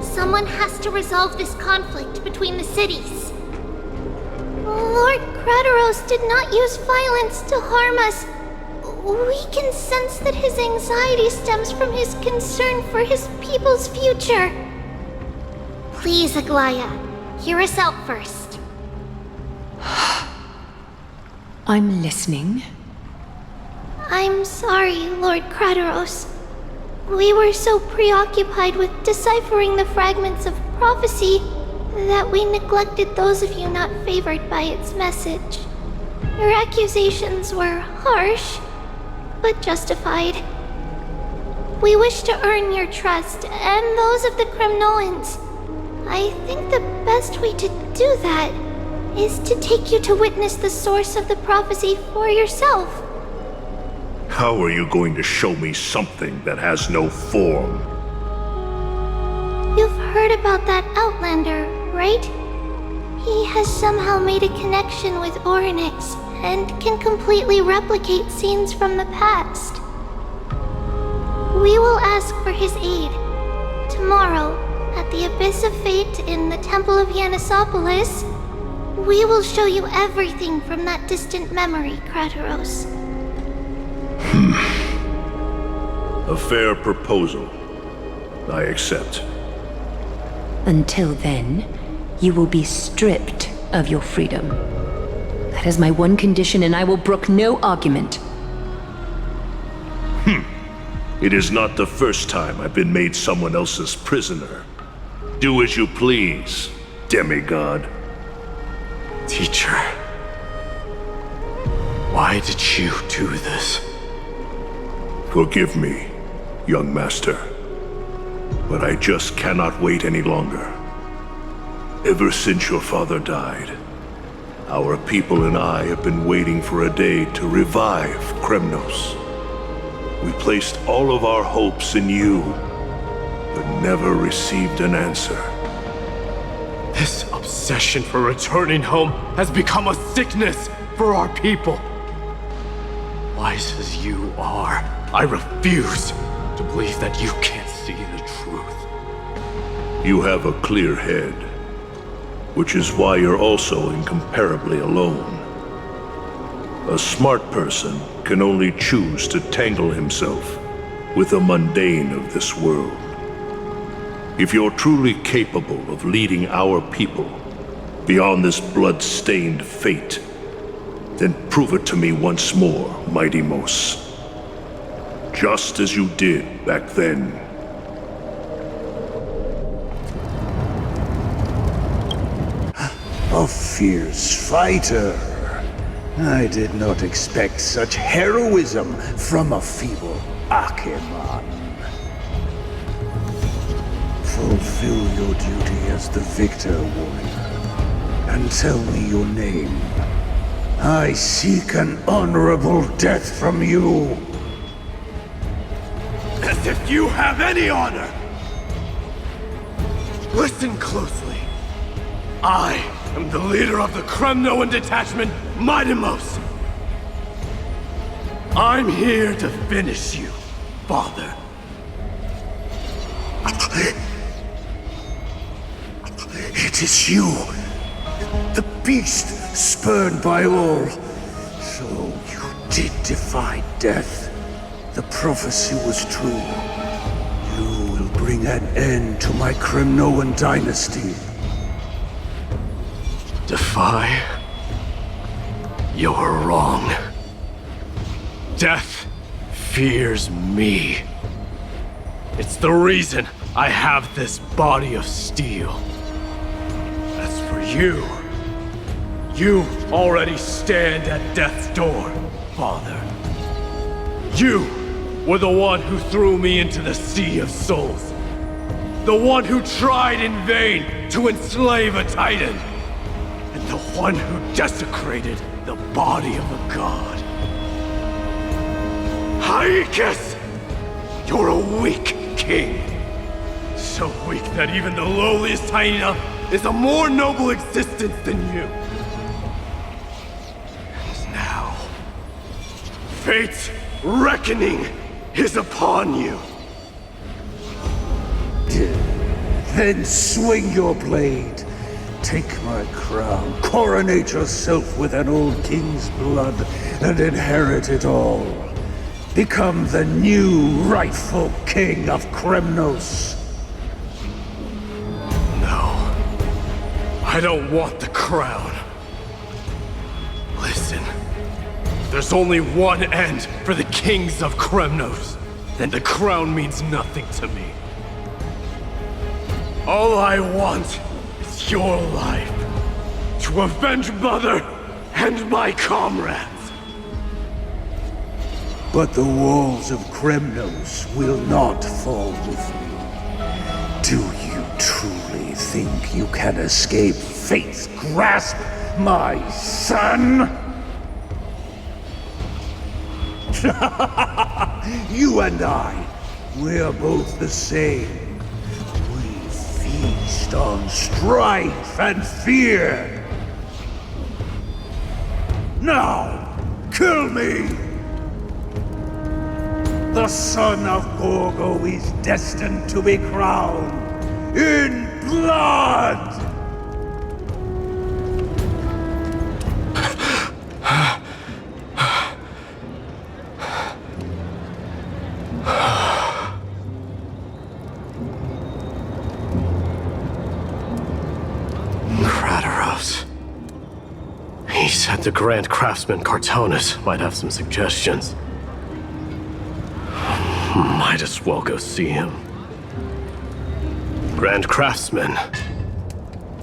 Speaker 12: Someone has to resolve this conflict between the cities. Lord Krateros did not use violence to harm us. We can sense that his anxiety stems from his concern for his people's future. Please, Aglaya, hear us out first.
Speaker 13: I'm listening.
Speaker 7: I'm sorry, Lord Krateros. We were so preoccupied with deciphering the fragments of prophecy that we neglected those of you not favored by its message. Your accusations were harsh, but justified. We wish to earn your trust and those of the Kremnoans. I think the best way to do that is to take you to witness the source of the prophecy for yourself.
Speaker 16: How are you going to show me something that has no form?
Speaker 7: You've heard about that Outlander, right? He has somehow made a connection with Orynyx and can completely replicate scenes from the past. We will ask for his aid. Tomorrow, at the Abyss of Fate in the Temple of Yanisopolis, we will show you everything from that distant memory, Krateros.
Speaker 16: A fair proposal. I accept.
Speaker 13: Until then, you will be stripped of your freedom. That is my one condition, and I will brook no argument.
Speaker 16: It is not the first time I've been made someone else's prisoner. Do as you please, demigod.
Speaker 14: Teacher, why did you do this?
Speaker 16: Forgive me, young master, but I just cannot wait any longer. Ever since your father died, our people and I have been waiting for a day to revive Kremnos. We placed all of our hopes in you, but never received an answer.
Speaker 10: This obsession for returning home has become a sickness for our people. Wise as you are, I refuse to believe that you can't see the truth.
Speaker 16: You have a clear head, which is why you're also incomparably alone. A smart person can only choose to tangle himself with the mundane of this world. If you're truly capable of leading our people beyond this blood-stained fate, then prove it to me once more, Mighty Mos. Just as you did back then.
Speaker 17: A fierce fighter. I did not expect such heroism from a feeble Acheman. Fulfill your duty as the victor, warrior, and tell me your name. I seek an honorable death from you.
Speaker 10: As if you have any honor! Listen closely. I am the leader of the Kremnoan detachment, Mighty Mos. I'm here to finish you, Father.
Speaker 17: It is you, the beast spurned by all. So you did defy death. The prophecy was true. You will bring an end to my Kremnoan dynasty.
Speaker 10: Defy? You're wrong. Death fears me. It's the reason I have this body of steel. As for you, you already stand at death's door, Father. You were the one who threw me into the Sea of Souls. The one who tried in vain to enslave a Titan. And the one who desecrated the body of a god. Haikis! You're a weak king. So weak that even the lowliest hyena is a more noble existence than you. And now, fate's reckoning is upon you.
Speaker 17: Then swing your blade. Take my crown, coronate yourself with an old king's blood, and inherit it all. Become the new rightful king of Kremnos.
Speaker 10: No. I don't want the crown. Listen. There's only one end for the kings of Kremnos. Then the crown means nothing to me. All I want is your life. To avenge Mother and my comrades.
Speaker 17: But the walls of Kremnos will not fall with me. Do you truly think you can escape fate's grasp, my son? You and I, we're both the same. We feast on strife and fear. Now, kill me! The son of Gorgo is destined to be crowned in blood!
Speaker 10: He said the Grand Craftsman Cartonus might have some suggestions. Might as well go see him. Grand Craftsman,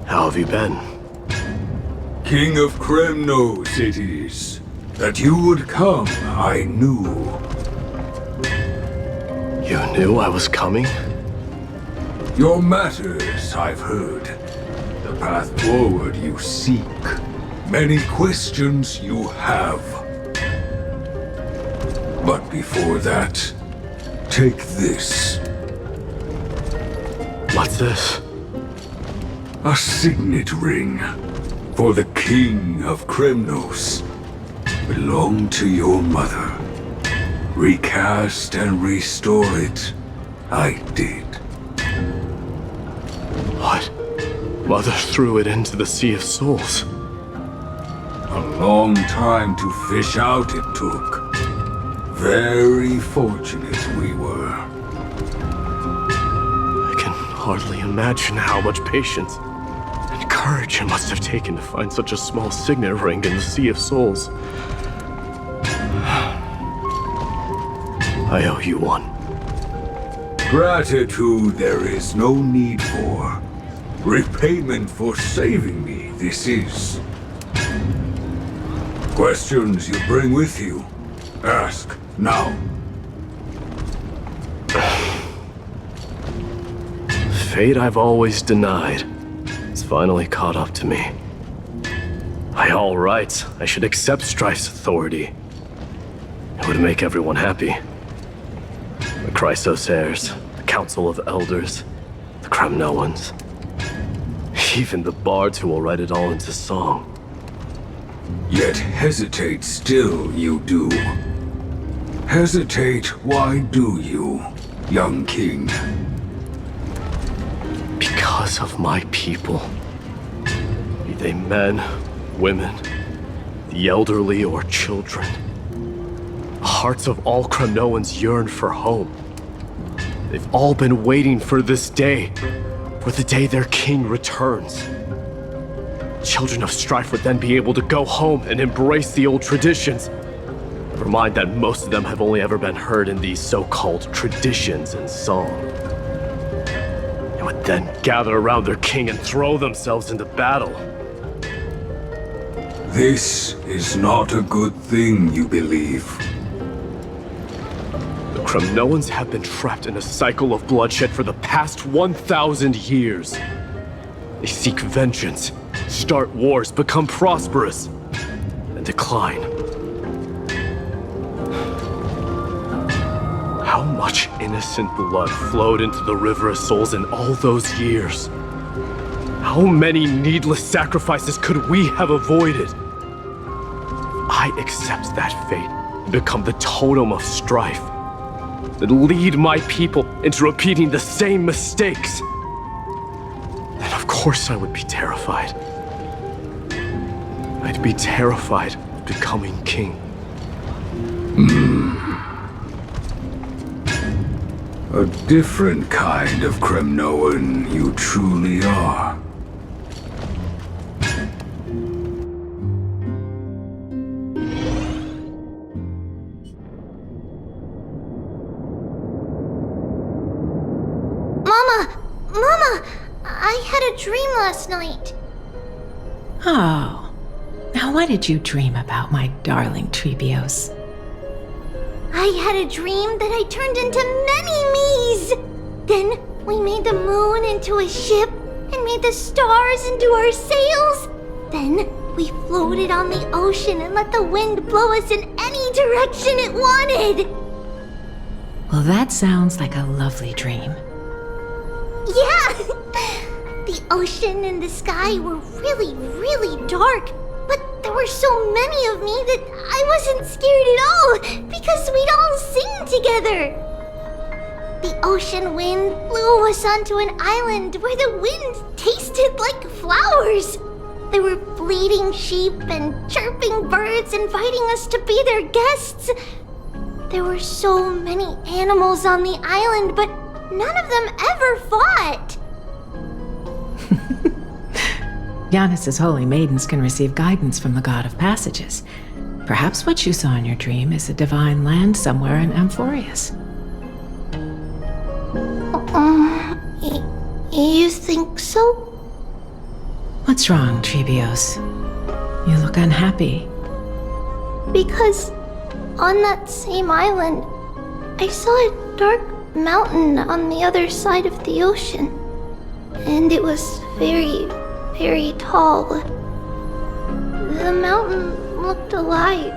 Speaker 10: how have you been?
Speaker 18: King of Kremnos it is. That you would come, I knew.
Speaker 10: You knew I was coming?
Speaker 18: Your matters, I've heard. The path forward you seek. Many questions you have. But before that, take this.
Speaker 10: What's this?
Speaker 18: A signet ring for the King of Kremnos. Belonged to your mother. Recast and restore it. I did.
Speaker 10: What? Mother threw it into the Sea of Souls.
Speaker 18: A long time to fish out it took. Very fortunate we were.
Speaker 10: I can hardly imagine how much patience and courage it must have taken to find such a small signet ring in the Sea of Souls. I owe you one.
Speaker 18: Gratitude there is no need for. Repayment for saving me, this is. Questions you bring with you? Ask now.
Speaker 10: Fate I've always denied. It's finally caught up to me. By all rights, I should accept Strife's authority. It would make everyone happy. The Chrysos heirs, the Council of Elders, the Kremnoans. Even the bards who will write it all into song.
Speaker 18: Yet hesitate still you do. Hesitate, why do you, young king?
Speaker 10: Because of my people. Be they men, women, the elderly or children. The hearts of all Kremnoans yearn for home. They've all been waiting for this day, for the day their king returns. Children of Strife would then be able to go home and embrace the old traditions. Never mind that most of them have only ever been heard in these so-called traditions and song. They would then gather around their king and throw themselves into battle.
Speaker 18: This is not a good thing, you believe.
Speaker 10: The Kremnoans have been trapped in a cycle of bloodshed for the past 1,000 years. They seek vengeance, start wars, become prosperous, and decline. How much innocent blood flowed into the River of Souls in all those years? How many needless sacrifices could we have avoided? If I accept that fate and become the totem of strife, then lead my people into repeating the same mistakes, then of course I would be terrified. I'd be terrified of becoming king.
Speaker 18: A different kind of Kremnoan you truly are.
Speaker 7: Mama, I had a dream last night.
Speaker 19: Oh, what did you dream about, my darling Treebios?
Speaker 12: I had a dream that I turned into many me's. Then we made the moon into a ship and made the stars into our sails. Then we floated on the ocean and let the wind blow us in any direction it wanted.
Speaker 19: Well, that sounds like a lovely dream.
Speaker 12: Yeah! The ocean and the sky were really, really dark. But there were so many of me that I wasn't scared at all because we'd all sing together. The ocean wind blew us onto an island where the wind tasted like flowers. There were bleating sheep and chirping birds inviting us to be their guests. There were so many animals on the island, but none of them ever fought.
Speaker 19: Yanis's holy maidens can receive guidance from the God of Passages. Perhaps what you saw in your dream is a divine land somewhere in Amphoreus.
Speaker 12: You think so?
Speaker 19: What's wrong, Treebios? You look unhappy.
Speaker 12: Because on that same island, I saw a dark mountain on the other side of the ocean. And it was very, very tall. The mountain looked alive,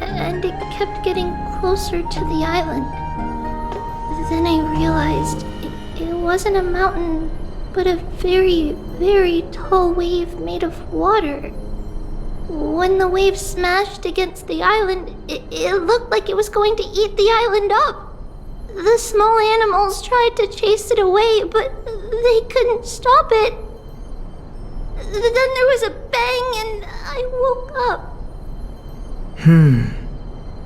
Speaker 12: and it kept getting closer to the island. Then I realized it wasn't a mountain, but a very, very tall wave made of water. When the wave smashed against the island, it looked like it was going to eat the island up. The small animals tried to chase it away, but they couldn't stop it. Then there was a bang and I woke up.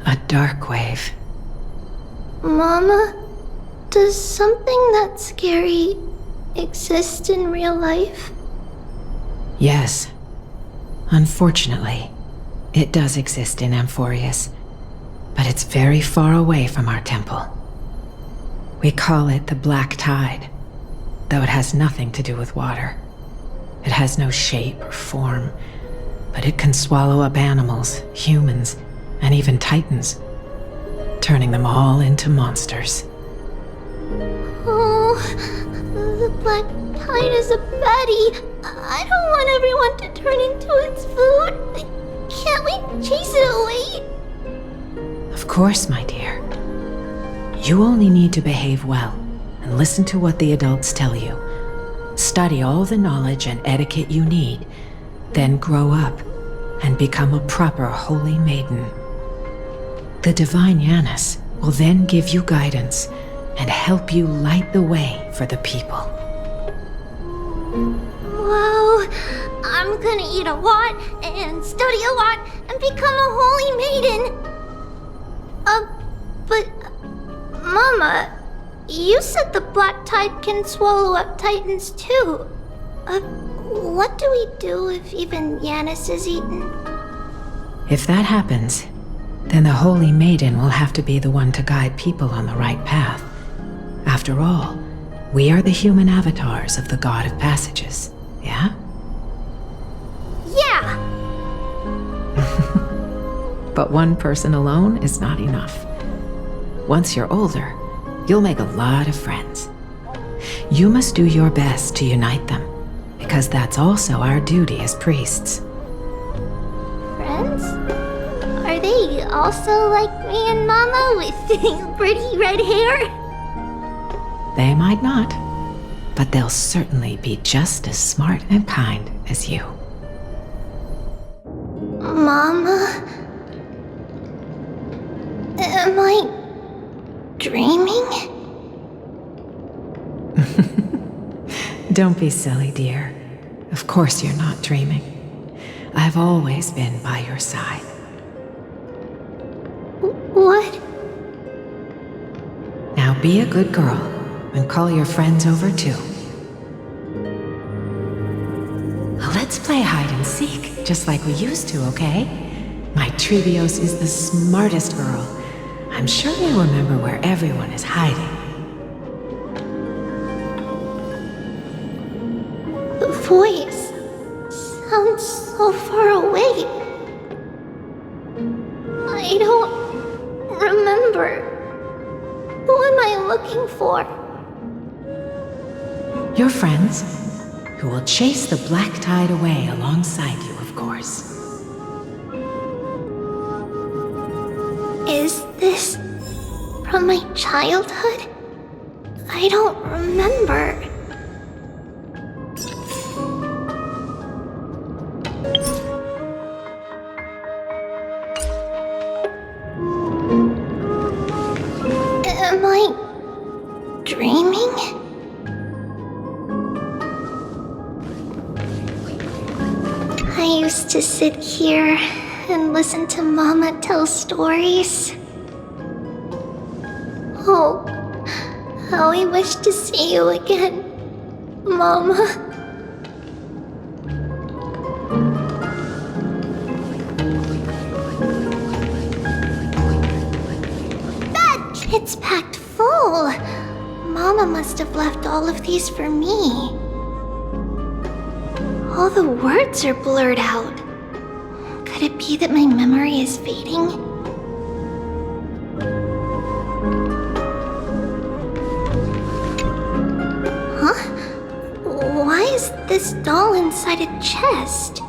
Speaker 19: A dark wave.
Speaker 12: Mama, does something that scary exist in real life?
Speaker 19: Yes. Unfortunately, it does exist in Amphoreus, but it's very far away from our temple. We call it the Black Tide, though it has nothing to do with water. It has no shape or form, but it can swallow up animals, humans, and even titans, turning them all into monsters.
Speaker 12: Oh, the Black Tide is a baddie. I don't want everyone to turn into its food. Can't we chase it away?
Speaker 19: Of course, my dear. You only need to behave well and listen to what the adults tell you. Study all the knowledge and etiquette you need, then grow up and become a proper holy maiden. The divine Yanis will then give you guidance and help you light the way for the people.
Speaker 12: Wow, I'm gonna eat a lot and study a lot and become a holy maiden. But Mama, you said the Black Tide can swallow up titans too. What do we do if even Yanis is eaten?
Speaker 19: If that happens, then the Holy Maiden will have to be the one to guide people on the right path. After all, we are the human avatars of the God of Passages, yeah?
Speaker 12: Yeah!
Speaker 19: But one person alone is not enough. Once you're older, you'll make a lot of friends. You must do your best to unite them, because that's also our duty as priests.
Speaker 12: Friends? Are they also like me and Mama with pretty red hair?
Speaker 19: They might not, but they'll certainly be just as smart and kind as you.
Speaker 12: Mama? Am I dreaming?
Speaker 19: Don't be silly, dear. Of course you're not dreaming. I've always been by your side.
Speaker 12: What?
Speaker 19: Now be a good girl and call your friends over too. Let's play hide and seek, just like we used to, okay? My Treebios is the smartest girl. I'm sure you'll remember where everyone is hiding.
Speaker 12: The voice sounds so far away.
Speaker 7: remember. Who am I looking for?
Speaker 19: Your friends, who will chase the black tide away alongside you, of course.
Speaker 7: Is this from my childhood? I don't remember. Am I dreaming? I used to sit here and listen to Mama tell stories. Oh, how I wish to see you again, Mama. It's packed full. Mama must have left all of these for me. All the words are blurred out. Could it be that my memory is fading? Huh? Why is this doll inside a chest?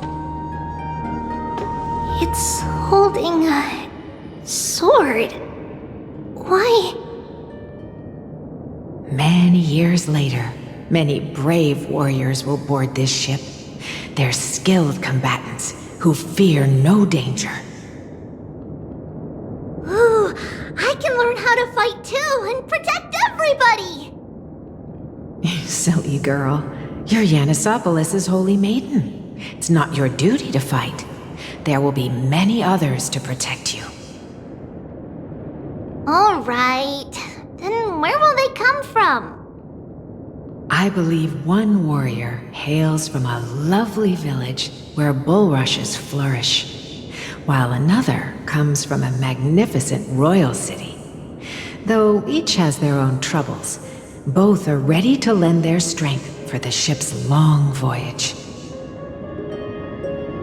Speaker 7: It's holding a sword. Why?
Speaker 19: Many years later, many brave warriors will board this ship. They're skilled combatants who fear no danger.
Speaker 7: Ooh, I can learn how to fight too and protect everybody!
Speaker 19: Silly girl. You're Yanisopoulos' holy maiden. It's not your duty to fight. There will be many others to protect you.
Speaker 7: Alright, then where will they come from?
Speaker 19: I believe one warrior hails from a lovely village where bulrushes flourish, while another comes from a magnificent royal city. Though each has their own troubles, both are ready to lend their strength for the ship's long voyage.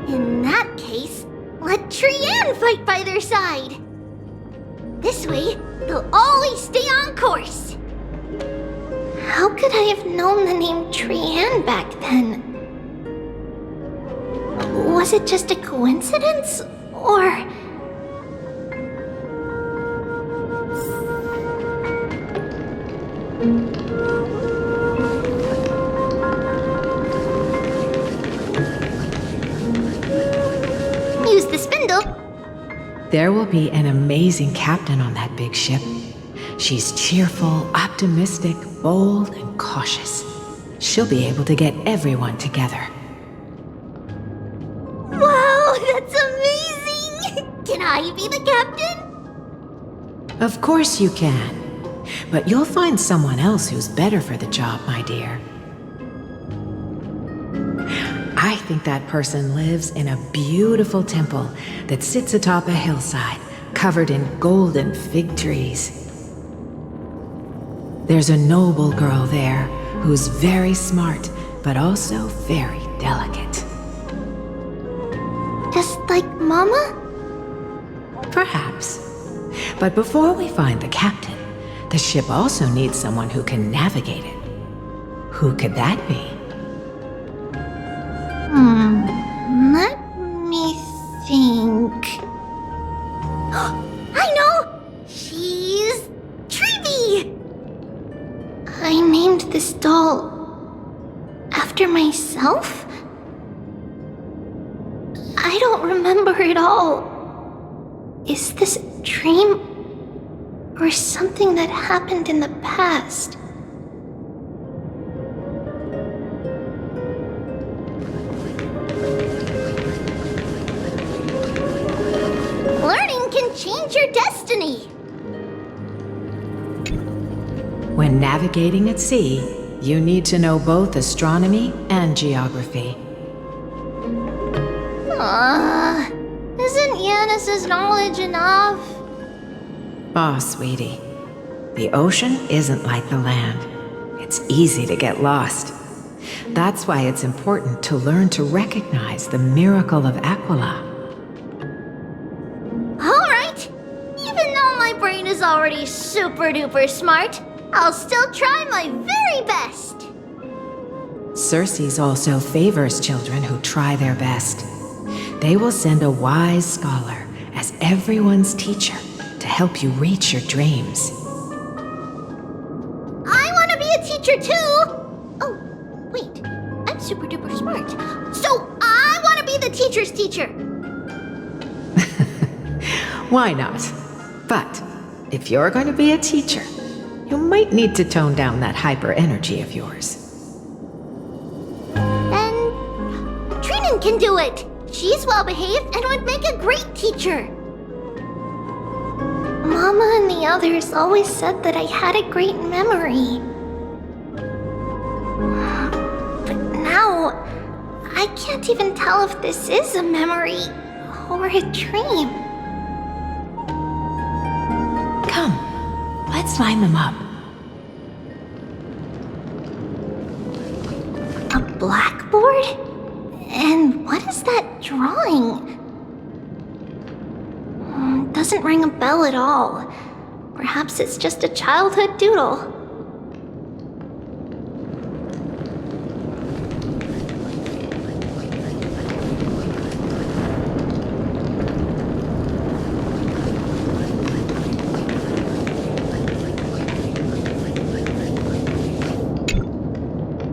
Speaker 7: In that case, let Trian fight by their side! This way, they'll always stay on course! How could I have known the name Trian back then? Was it just a coincidence, or... Use the spindle!
Speaker 19: There will be an amazing captain on that big ship. She's cheerful, optimistic, bold, and cautious. She'll be able to get everyone together.
Speaker 7: Wow, that's amazing! Can I be the captain?
Speaker 19: Of course you can. But you'll find someone else who's better for the job, my dear. I think that person lives in a beautiful temple that sits atop a hillside, covered in golden fig trees. There's a noble girl there who's very smart, but also very delicate.
Speaker 7: Just like Mama?
Speaker 19: Perhaps. But before we find the captain, the ship also needs someone who can navigate it. Who could that be?
Speaker 7: Let me think... I know! She's... Treevee! I named this doll... after myself? I don't remember it all. Is this a dream? Or something that happened in the past? Learning can change your destiny!
Speaker 19: When navigating at sea, you need to know both astronomy and geography.
Speaker 7: Isn't Yanis' knowledge enough?
Speaker 19: Oh, sweetie. The ocean isn't like the land. It's easy to get lost. That's why it's important to learn to recognize the miracle of Aquila.
Speaker 7: Alright! Even though my brain is already
Speaker 12: already super duper smart, I'll still try my very best.
Speaker 19: Circes also favors children who try their best. They will send a wise scholar as everyone's teacher to help you reach your dreams.
Speaker 12: I want to be a teacher too! Oh, wait. I'm super duper smart. So I want to be the teacher's teacher!
Speaker 19: Why not? But if you're going to be a teacher, you might need to tone down that hyper energy of yours.
Speaker 12: Then Trinin can do it! She's well behaved and would make a great teacher!
Speaker 7: Mama and the others always said that I had a great memory. But now, I can't even tell if this is a memory or a dream.
Speaker 19: Come, let's line them up.
Speaker 7: A blackboard? And what is that drawing? Doesn't ring a bell at all. Perhaps it's just a childhood doodle.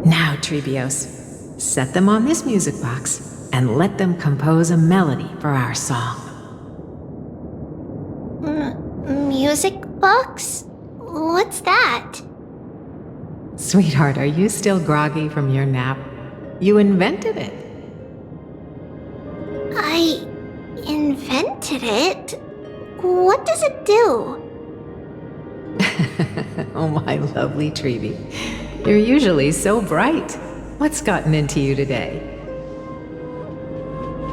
Speaker 19: Now, Trebios, set them on this music box and let them compose a melody for our song.
Speaker 7: Music box? What's that?
Speaker 19: Sweetheart, are you still groggy from your nap? You invented it.
Speaker 7: I invented it? What does it do?
Speaker 19: Oh, my lovely Trebi. You're usually so bright. What's gotten into you today?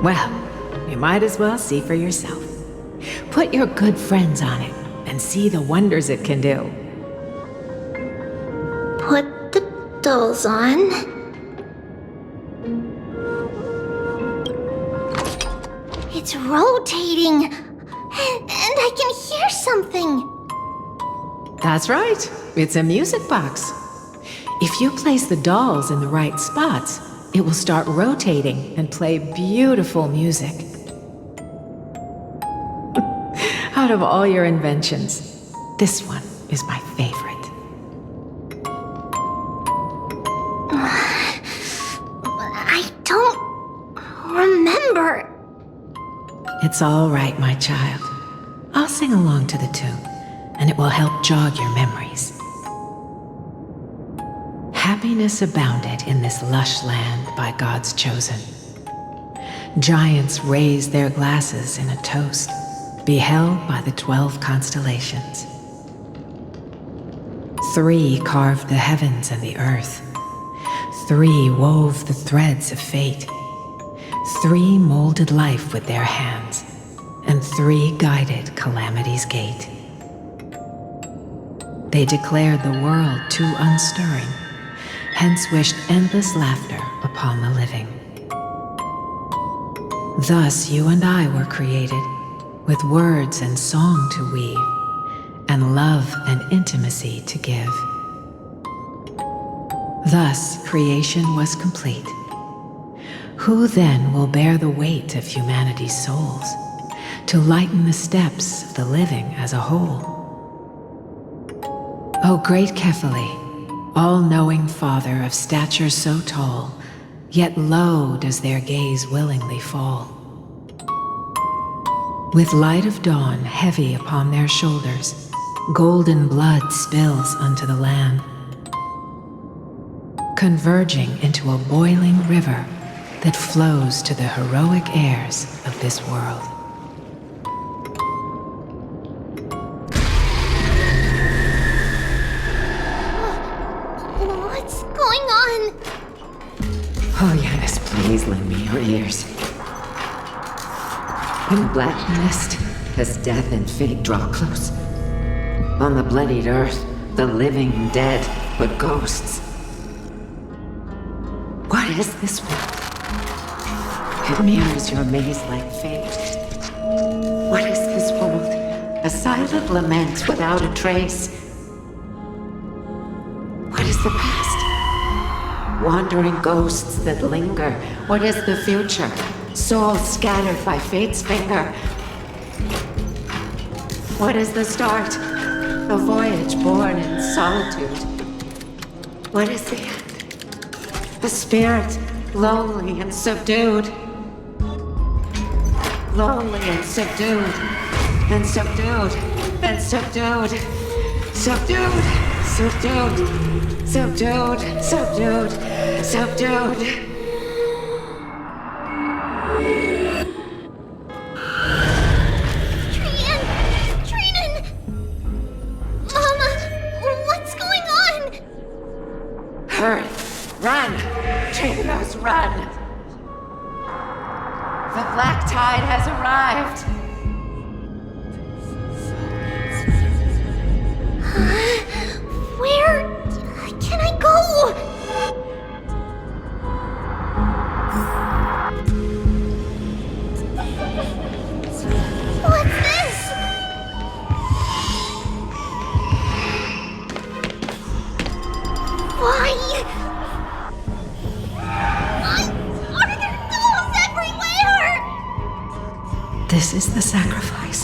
Speaker 19: Well, you might as well see for yourself. Put your good friends on it and see the wonders it can do.
Speaker 7: Put the dolls on. It's rotating, and I can hear something.
Speaker 19: That's right. It's a music box. If you place the dolls in the right spots, it will start rotating and play beautiful music. Out of all your inventions, this one is my favorite.
Speaker 7: I don't remember.
Speaker 19: It's all right, my child. I'll sing along to the tune, and it will help jog your memories. Happiness abounded in this lush land by God's chosen. Giants raised their glasses in a toast, beheld by the 12 constellations. 3 carved the heavens and the earth. 3 wove the threads of fate. 3 molded life with their hands, and 3 guided calamity's gate. They declared the world too unstirring, hence wished endless laughter upon the living. Thus you and I were created, with words and song to weave, and love and intimacy to give. Thus creation was complete. Who then will bear the weight of humanity's souls, to lighten the steps of the living as a whole? O great Kephale, all-knowing Father of stature so tall, yet low does their gaze willingly fall. With light of dawn heavy upon their shoulders, golden blood spills unto the land, converging into a boiling river that flows to the heroic heirs of this world.
Speaker 7: What's going on?
Speaker 19: Oh yes, please lend me your ears. In black mist, as death and fate draw close, on the bloodied earth, the living dead but ghosts. What is this world? It mirrors your maze-like fate. What is this world A silent lament without a trace. What is the past? Wandering ghosts that linger. What is the future? Souls scattered by fate's finger. What is the start? A voyage born in solitude. What is the end? A spirit, lonely and subdued. Lonely and subdued. And subdued. And subdued. Subdued. Subdued. Subdued. Subdued. Subdued. Hurry! Run! Trainers, run! The black tide has arrived!
Speaker 7: Where can I go? What's this? Why? Are there ghouls everywhere?
Speaker 19: This is the sacrifice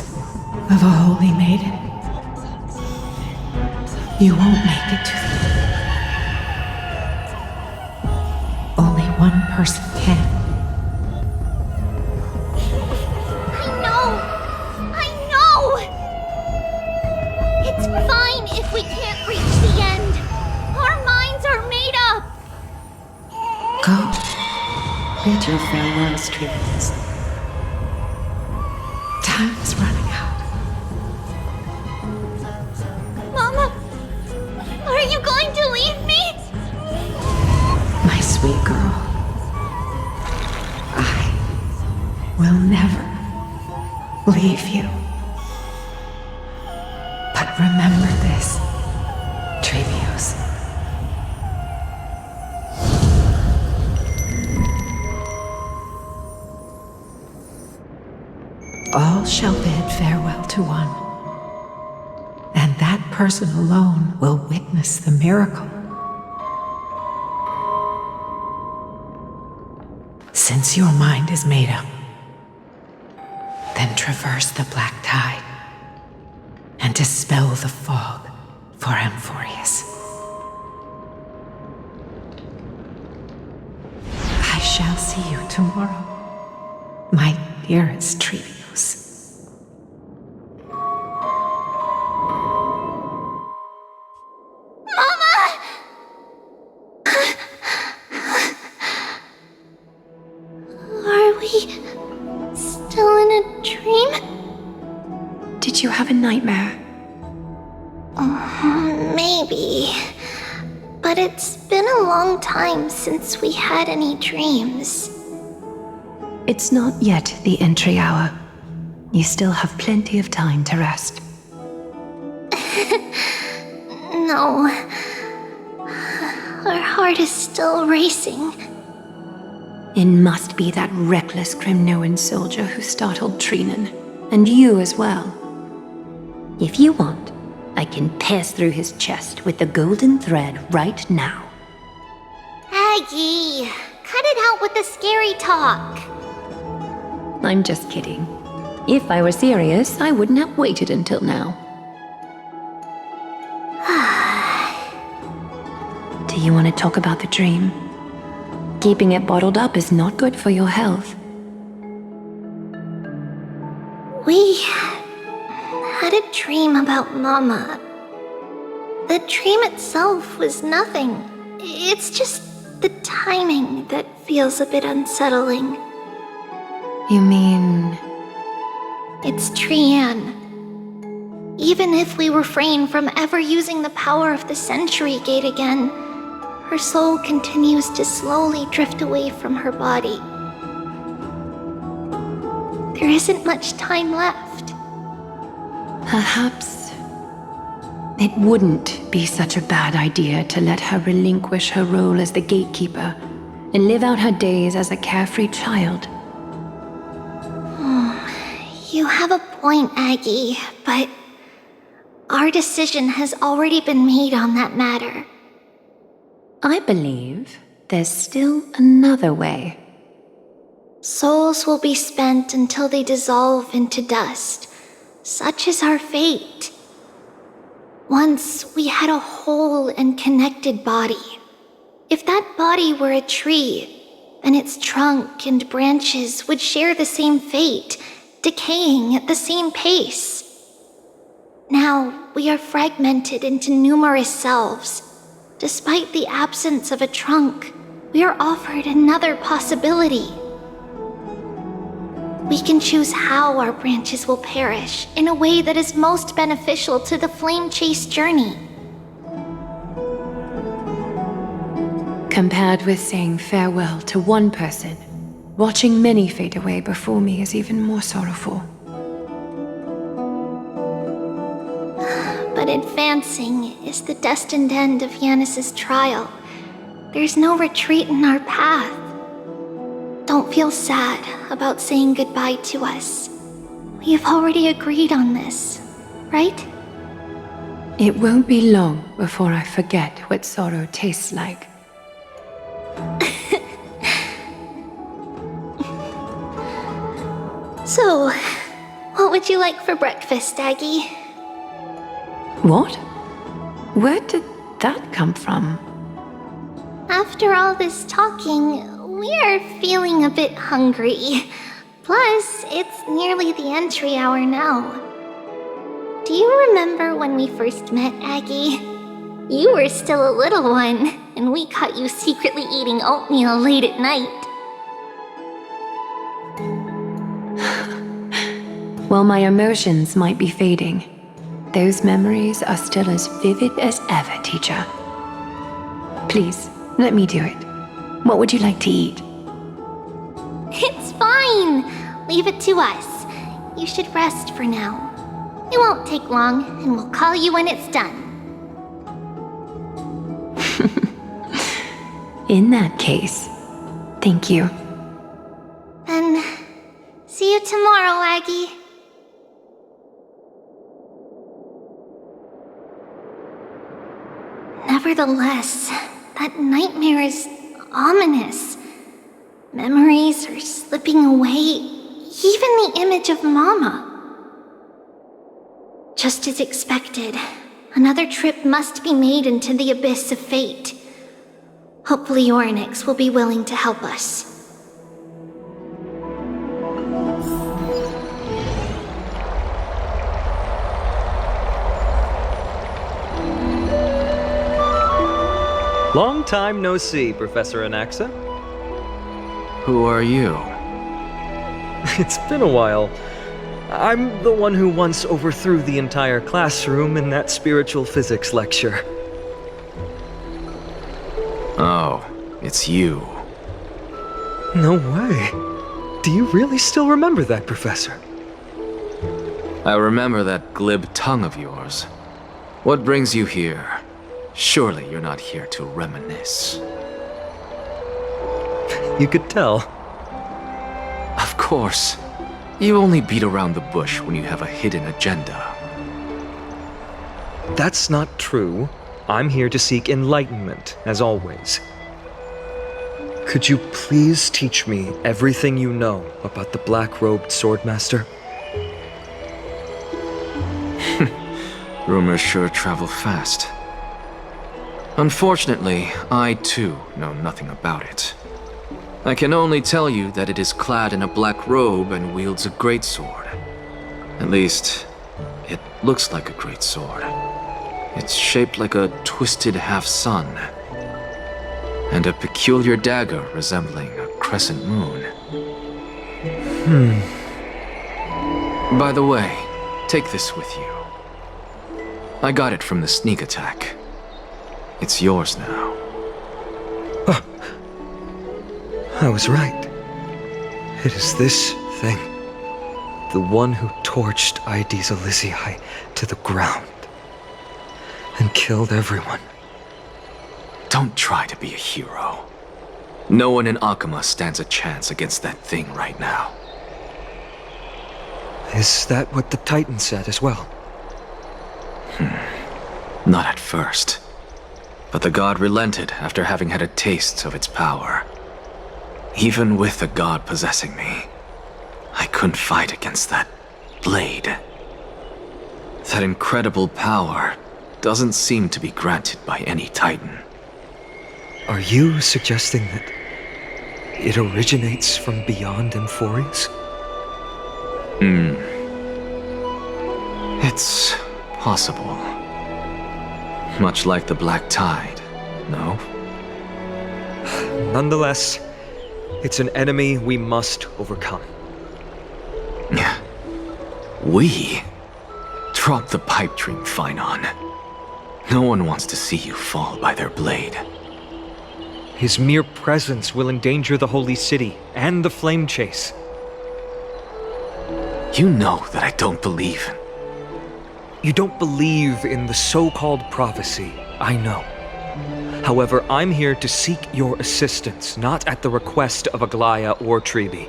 Speaker 19: of a holy maiden. You won't make it to the end. Only one person can.
Speaker 7: I know! It's fine if we can't reach the end. Our minds are made up.
Speaker 19: Go. Bid your farewells, Trees. Time is running out.
Speaker 7: Mama, are you going to leave me?
Speaker 19: My sweet girl. I will never leave you. But remember this, Trevios. All shall bid farewell to one, and that person alone will witness the miracle. Since your mind is made up, then traverse the black tide and dispel the fog for Amphoreus. I shall see you tomorrow, my dearest Trevios.
Speaker 7: Still in a dream?
Speaker 1: Did you have a nightmare?
Speaker 7: Maybe. But it's been a long time since we had any dreams.
Speaker 1: It's not yet the entry hour. You still have plenty of time to rest.
Speaker 7: No. Our heart is still racing.
Speaker 1: It must be that reckless Kremnoan soldier who startled Trinan, and you as well. If you want, I can pass through his chest with the golden thread right now.
Speaker 7: Aggie, cut it out with the scary talk.
Speaker 1: I'm just kidding. If I were serious, I wouldn't have waited until now. Do you want to talk about the dream? Keeping it bottled up is not good for your health.
Speaker 7: We had a dream about Mama. The dream itself was nothing. It's just the timing that feels a bit unsettling.
Speaker 1: You mean...
Speaker 7: It's Trian. Even if we refrain from ever using the power of the Century Gate again, her soul continues to slowly drift away from her body. There isn't much time left.
Speaker 1: Perhaps it wouldn't be such a bad idea to let her relinquish her role as the gatekeeper and live out her days as a carefree child.
Speaker 7: You have a point, Aggie, but our decision has already been made on that matter.
Speaker 13: I believe there's still another way.
Speaker 7: Souls will be spent until they dissolve into dust. Such is our fate. Once we had a whole and connected body. If that body were a tree, then its trunk and branches would share the same fate, decaying at the same pace. Now, we are fragmented into numerous selves. Despite the absence of a trunk, we are offered another possibility. We can choose how our branches will perish in a way that is most beneficial to the Flame Chase journey.
Speaker 13: Compared with saying farewell to one person, watching many fade away before me is even more sorrowful.
Speaker 7: But advancing is the destined end of Yanis's trial. There's no retreat in our path. Don't feel sad about saying goodbye to us. We have already agreed on this, right?
Speaker 13: It won't be long before I forget what sorrow tastes like.
Speaker 7: So, what would you like for breakfast, Aggie?
Speaker 13: What? Where did that come from?
Speaker 7: After all this talking, we are feeling a bit hungry. Plus, it's nearly the entry hour now. Do you remember when we first met, Aggie? You were still a little one, and we caught you secretly eating oatmeal late at night.
Speaker 13: While my emotions might be fading, those memories are still as vivid as ever, teacher. Please, let me do it. What would you like to eat?
Speaker 7: It's fine! Leave it to us. You should rest for now. It won't take long, and we'll call you when it's done.
Speaker 13: In that case, thank you.
Speaker 7: Then, see you tomorrow, Aggie. Nevertheless, that nightmare is ominous. Memories are slipping away, even the image of Mama. Just as expected, another trip must be made into the abyss of fate. Hopefully Orynyx will be willing to help us.
Speaker 11: Long time no see, Professor Anaxa.
Speaker 2: Who are you?
Speaker 11: It's been a while. I'm the one who once overthrew the entire classroom in that spiritual physics lecture.
Speaker 2: Oh, it's you.
Speaker 11: No way. Do you really still remember that, Professor?
Speaker 2: I remember that glib tongue of yours. What brings you here? Surely you're not here to reminisce.
Speaker 11: You could tell.
Speaker 2: Of course. You only beat around the bush when you have a hidden agenda.
Speaker 11: That's not true. I'm here to seek enlightenment, as always. Could you please teach me everything you know about the black-robed swordmaster?
Speaker 2: Rumors sure travel fast. Unfortunately, I too know nothing about it. I can only tell you that it is clad in a black robe and wields a greatsword. At least, it looks like a greatsword. It's shaped like a twisted half-sun, and a peculiar dagger resembling a crescent moon. By the way, take this with you. I got it from the sneak attack. It's yours now.
Speaker 11: Oh. I was right. It is this thing. The one who torched Aedes Elysiae to the ground. And killed everyone.
Speaker 2: Don't try to be a hero. No one in Akama stands a chance against that thing right now.
Speaker 11: Is that what the Titan said as well?
Speaker 2: Not at first. But the god relented after having had a taste of its power. Even with the god possessing me, I couldn't fight against that blade. That incredible power doesn't seem to be granted by any Titan.
Speaker 11: Are you suggesting that it originates from beyond Amphoreus?
Speaker 2: It's possible. Much like the Black Tide, no?
Speaker 11: Nonetheless, it's an enemy we must overcome.
Speaker 2: We? Drop the pipe dream, Finon. No one wants to see you fall by their blade.
Speaker 11: His mere presence will endanger the Holy City and the Flame Chase.
Speaker 2: You know that I don't believe.
Speaker 11: You don't believe in the so-called prophecy, I know. However, I'm here to seek your assistance, not at the request of Aglaya or Tribi.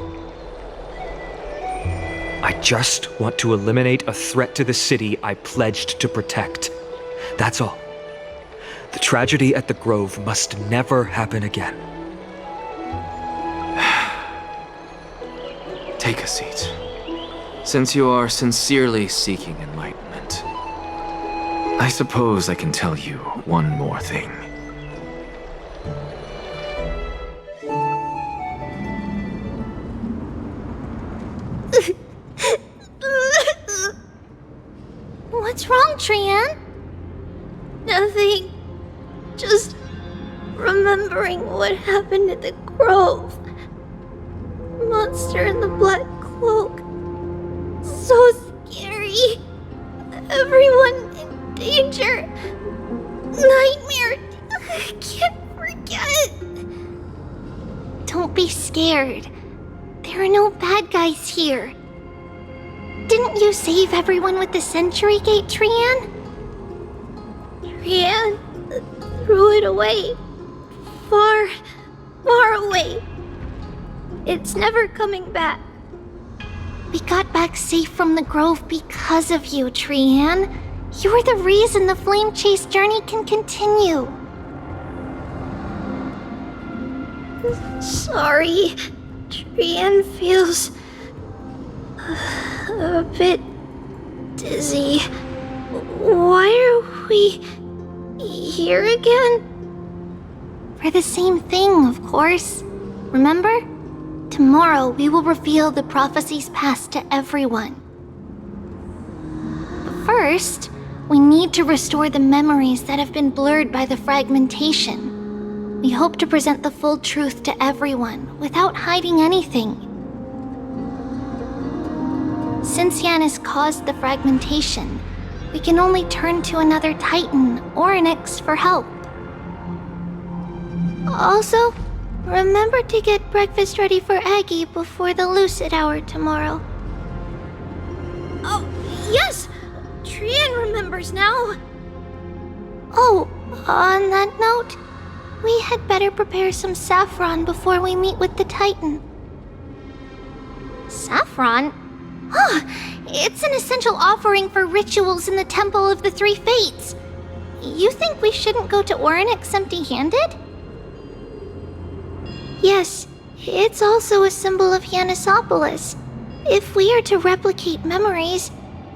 Speaker 11: I just want to eliminate a threat to the city I pledged to protect. That's all. The tragedy at the Grove must never happen again.
Speaker 2: Take a seat. Since you are sincerely seeking enlightenment, I suppose I can tell you one more thing.
Speaker 7: What's wrong, Trian?
Speaker 12: Nothing. Just remembering what happened at the Grove. Monster in the black cloak. So scary. Everyone in danger. Nightmare. I can't forget.
Speaker 7: Don't be scared. There are no bad guys here. Didn't you save everyone with the Century Gate, Trian?
Speaker 12: Trian threw it away. Far, far away. It's never coming back.
Speaker 7: We got back safe from the Grove because of you, Trian. You're the reason the Flame Chase journey can continue.
Speaker 12: Sorry. Trian feels a bit dizzy. Why are we here again?
Speaker 7: For the same thing, of course. Remember? Tomorrow we will reveal the prophecies past to everyone. But first, we need to restore the memories that have been blurred by the fragmentation. We hope to present the full truth to everyone without hiding anything. Since Yanis caused the fragmentation, we can only turn to another Titan or an X for help.
Speaker 12: Also, remember to get breakfast ready for Aggie before the Lucid Hour tomorrow. Oh, yes! Trian remembers now.
Speaker 7: Oh, on that note, we had better prepare some saffron before we meet with the Titan. Saffron? It's an essential offering for rituals in the Temple of the Three Fates. You think we shouldn't go to Orynyx empty-handed?
Speaker 12: Yes, it's also a symbol of Yanisopolis. If we are to replicate memories,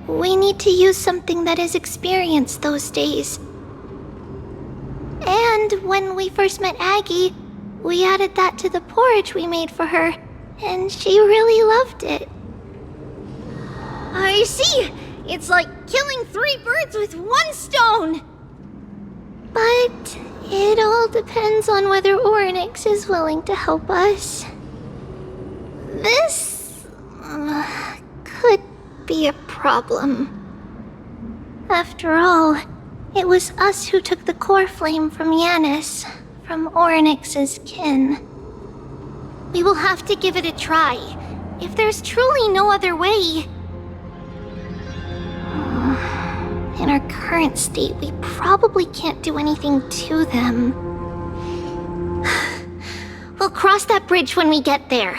Speaker 12: we need to use something that has experienced those days. And when we first met Aggie, we added that to the porridge we made for her, and she really loved it.
Speaker 7: I see! It's like killing 3 birds with 1 stone!
Speaker 12: But it all depends on whether Orynyx is willing to help us. This could be a problem. After all, it was us who took the core flame from Yanis, from Orynyx's kin.
Speaker 7: We will have to give it a try. If there's truly no other way...
Speaker 12: In our current state, we probably can't do anything to them.
Speaker 7: We'll cross that bridge when we get there.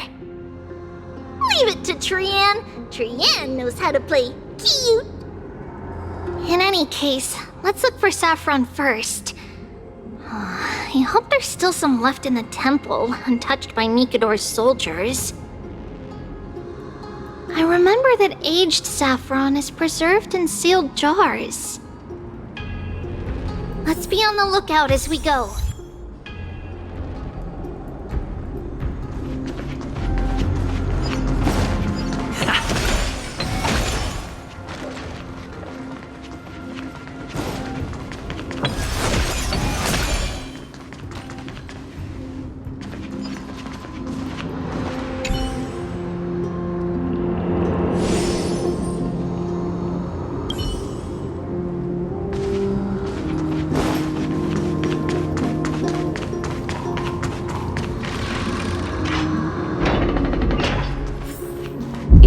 Speaker 7: Leave it to Trian. Trian knows how to play cute. In any case, let's look for Saffron first. I hope there's still some left in the temple, untouched by Mikador's soldiers. I remember that aged saffron is preserved in sealed jars. Let's be on the lookout as we go.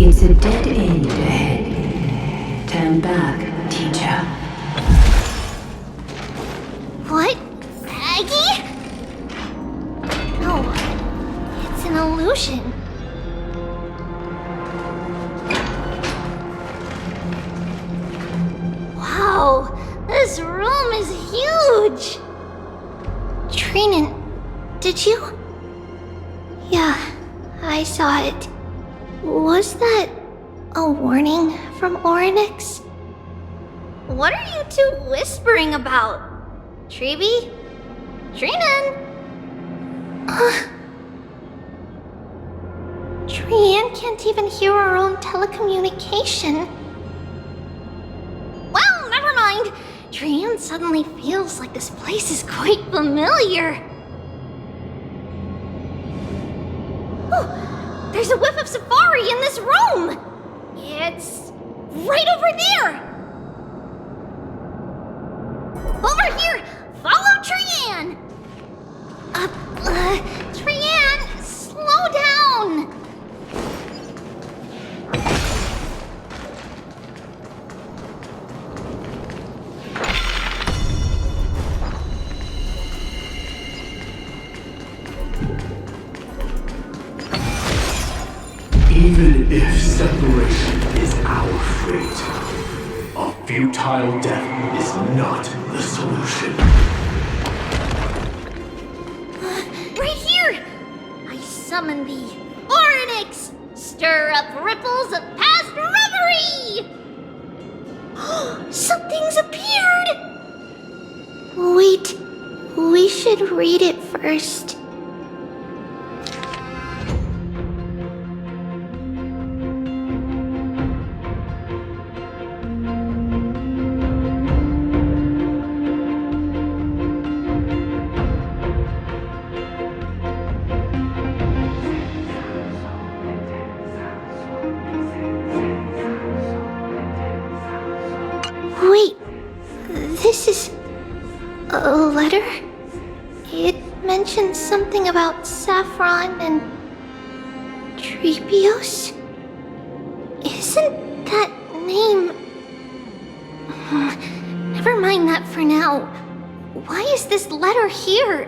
Speaker 13: It's a dead end ahead. Turn back, teacher.
Speaker 7: What? Aggie? No, it's an illusion. Wow, this room is huge! Trinan, did you? Yeah, I saw it. Was that a warning from Orynyx? What are you two whispering about? Treeby? Trinan? Trian can't even hear our own telecommunication. Well, never mind. Trian suddenly feels like this place is quite familiar. Oh! There's a whiff of safari in this room! It's right over there! Over here! Follow Trian! Trian, slow down!
Speaker 10: Even if separation is our fate, a futile death is not the solution.
Speaker 7: Right here! I summon thee, Orynyx! Stir up ripples of past reverie! Something's appeared! Wait, we should read it first. Wait, this is a letter? It mentions something about Saffron and Trebios? Isn't that name... Never mind that for now. Why is this letter here?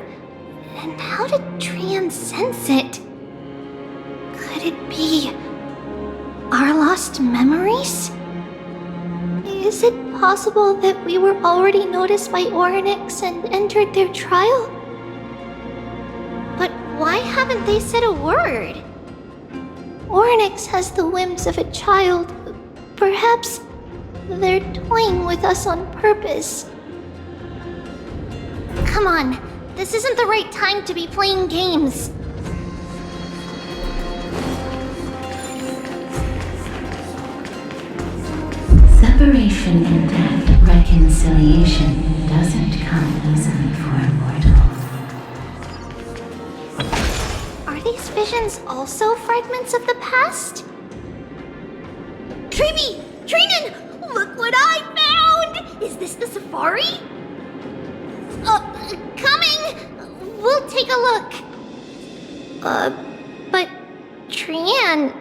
Speaker 7: And how did Trian sense it? Could it be our lost memories? Is it possible that we were already noticed by Orynyx and entered their trial? But why haven't they said a word? Orynyx has the whims of a child. Perhaps they're toying with us on purpose. Come on, this isn't the right time to be playing games.
Speaker 13: Separation and death, reconciliation doesn't come easily for immortals.
Speaker 7: Are these visions also fragments of the past? Treeby! Trinan! Look what I found! Is this the safari? Coming! We'll take a look. But Trian,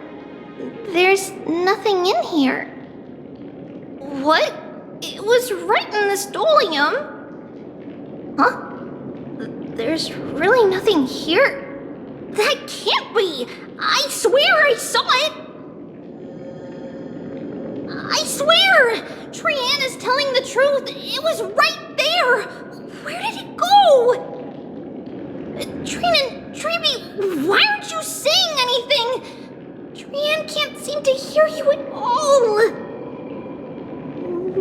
Speaker 7: there's nothing in here. What? It was right in the stolium. Huh? There's really nothing here. That can't be! I swear I saw it! I swear! Trian is telling the truth. It was right there! Where did it go? Treeby, why aren't you saying anything? Trian can't seem to hear you at all.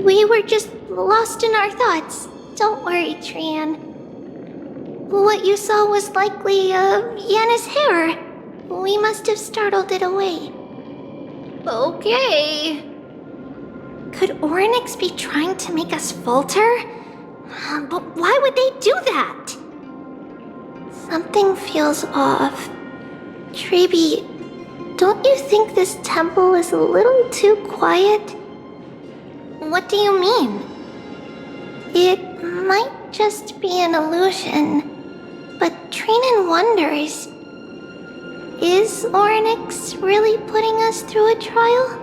Speaker 7: We were just lost in our thoughts. Don't worry, Trian. What you saw was likely, Yana's hair. We must have startled it away. Okay. Could Orynyx be trying to make us falter? But why would they do that? Something feels off. Treeby, don't you think this temple is a little too quiet? What do you mean? It might just be an illusion, but Trinan wonders, is Orynyx really putting us through a trial?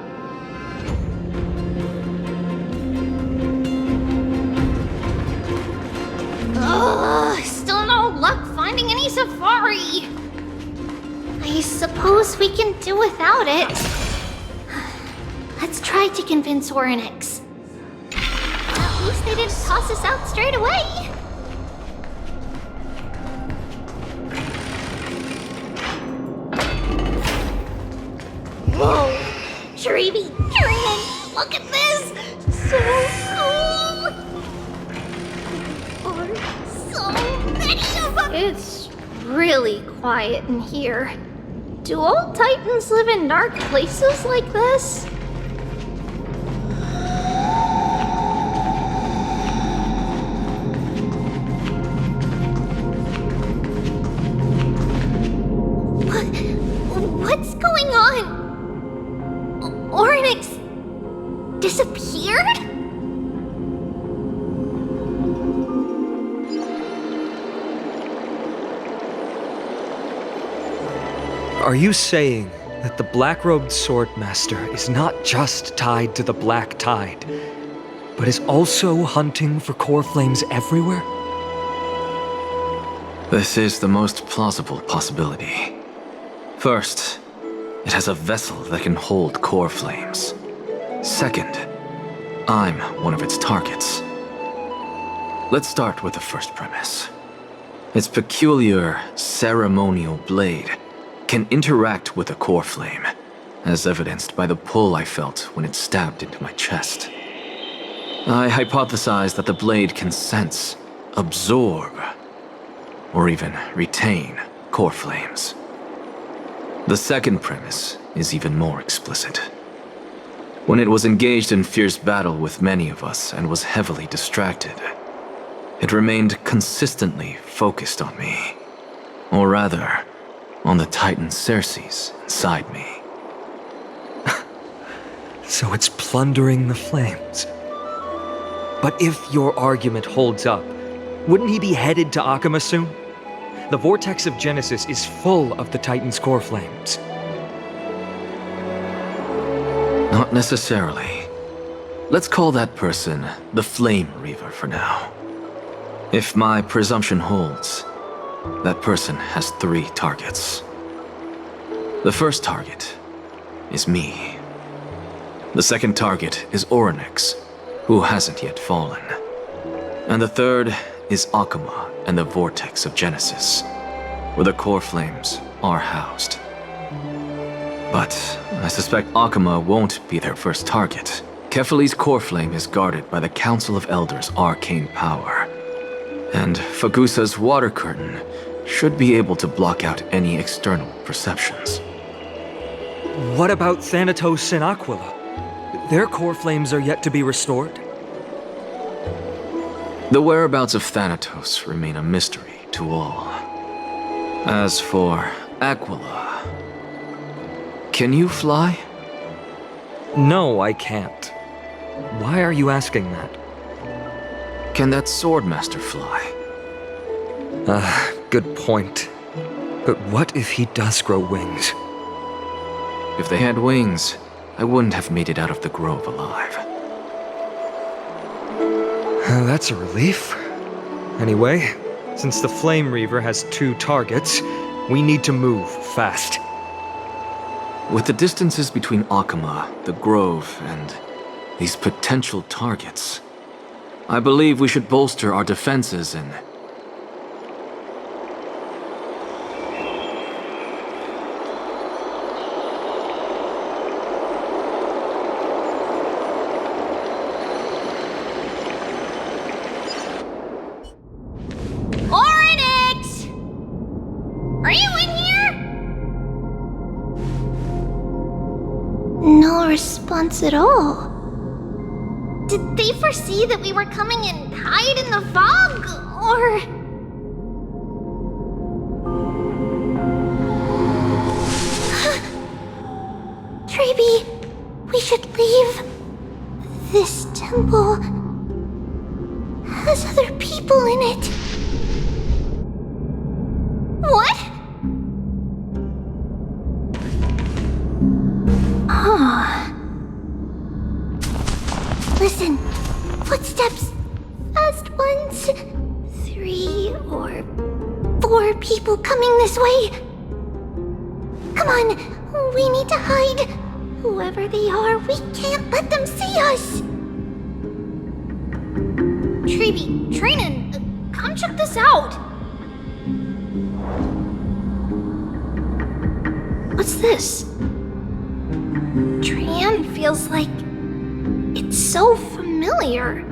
Speaker 7: Still no luck finding any safari. I suppose we can do without it. Let's try to convince Orynyx. At least they didn't toss us out straight away. Whoa! Treeby, Trinan, look at this! So cool! So many of them! It's really quiet in here. Do all Titans live in dark places like this? What's going on? Orynyx disappeared?
Speaker 11: Are you saying that the black-robed swordmaster is not just tied to the Black Tide, but is also hunting for core flames everywhere?
Speaker 2: This is the most plausible possibility. First, it has a vessel that can hold core flames. Second, I'm one of its targets. Let's start with the first premise. Its peculiar ceremonial blade can interact with a core flame, as evidenced by the pull I felt when it stabbed into my chest. I hypothesized that the blade can sense, absorb, or even retain core flames. The second premise is even more explicit. When it was engaged in fierce battle with many of us and was heavily distracted, it remained consistently focused on me. Or rather, on the Titan Ceres inside me.
Speaker 11: So it's plundering the flames. But if your argument holds up, wouldn't he be headed to Akama soon? The vortex of Genesis is full of the Titan's core flames.
Speaker 2: Not necessarily. Let's call that person the Flame Reaver for now. If my presumption holds, that person has 3 targets. The first target is me. The second target is Orynyx, who hasn't yet fallen. And the third is Akama and the Vortex of Genesis, where the core flames are housed. But I suspect Akama won't be their first target. Kefali's core flame is guarded by the Council of Elders' arcane power. And Fagusa's water curtain should be able to block out any external perceptions.
Speaker 11: What about Thanatos and Aquila? Their core flames are yet to be restored?
Speaker 2: The whereabouts of Thanatos remain a mystery to all. As for Aquila, can you fly?
Speaker 11: No, I can't. Why are you asking that?
Speaker 2: Can that Swordmaster fly?
Speaker 11: Good point. But what if he does grow wings?
Speaker 2: If they had wings, I wouldn't have made it out of the grove alive.
Speaker 11: That's a relief. Anyway, since the Flame Reaver has 2 targets, we need to move fast.
Speaker 2: With the distances between Akama, the grove, and These potential targets. I believe we should bolster our defenses and...
Speaker 7: Oryx! Are you in here? No response at all. Did they foresee that we were coming and hide in the fog, or...? Treeby, we should leave. This temple has other people in it. What? Oh. Listen, footsteps. Fast ones. 3 or 4 people coming this way. Come on, we need to hide. Whoever they are, we can't let them see us. Treeby, Trinan, come check this out. What's this? Trian feels like it's so familiar.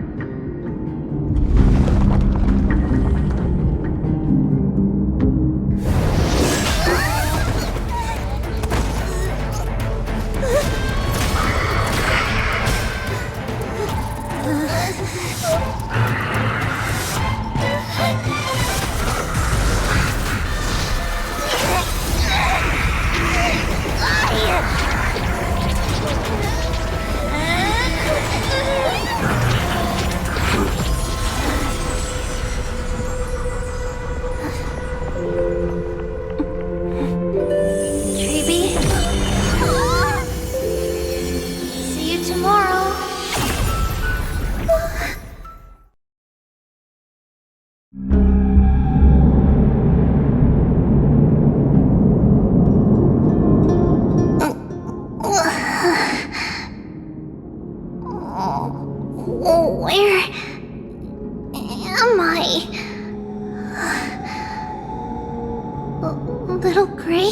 Speaker 7: Where am I? Little gray,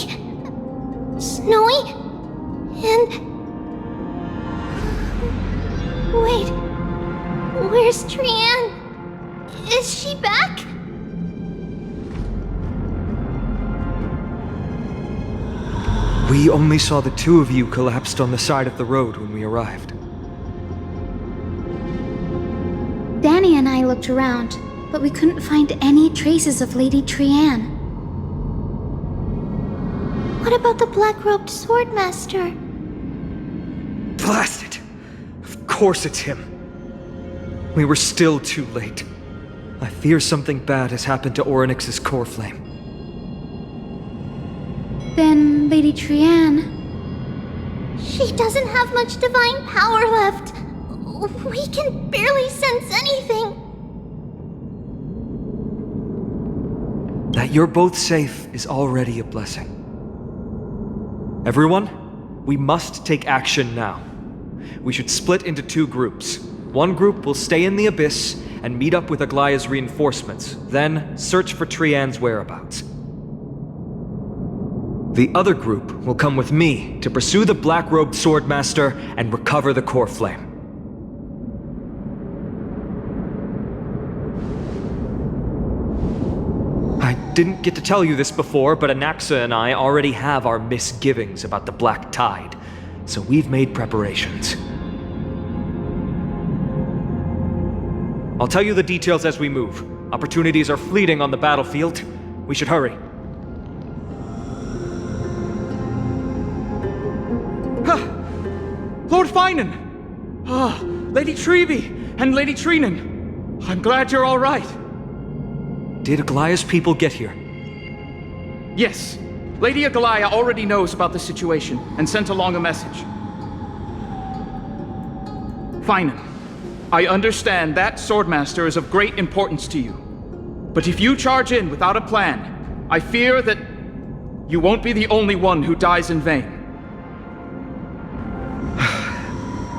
Speaker 7: snowy, and... Wait, where's Trian? Is she back?
Speaker 11: We only saw the 2 of you collapsed on the side of the road when we arrived.
Speaker 8: Danny and I looked around, but we couldn't find any traces of Lady Trian.
Speaker 7: What about the black-robed swordmaster?
Speaker 11: Blast it! Of course it's him. We were still too late. I fear something bad has happened to Oryx's core flame.
Speaker 8: Then Lady Trian...
Speaker 7: She doesn't have much divine power left. We can barely sense anything.
Speaker 11: That you're both safe is already a blessing. Everyone, we must take action now. We should split into 2 groups. One group will stay in the Abyss and meet up with Aglaya's reinforcements, then search for Trian's whereabouts. The other group will come with me to pursue the black-robed swordmaster and recover the core flame. I didn't get to tell you this before, but Anaxa and I already have our misgivings about the Black Tide, so we've made preparations. I'll tell you the details as we move. Opportunities are fleeting on the battlefield. We should hurry.
Speaker 14: Lord Finan! Lady Treeby and Lady Trinan. I'm glad you're all right.
Speaker 11: Did Aglaya's people get here?
Speaker 14: Yes. Lady Aglaya already knows about the situation and sent along a message. Finan, I understand that Swordmaster is of great importance to you. But if you charge in without a plan, I fear that you won't be the only one who dies in vain.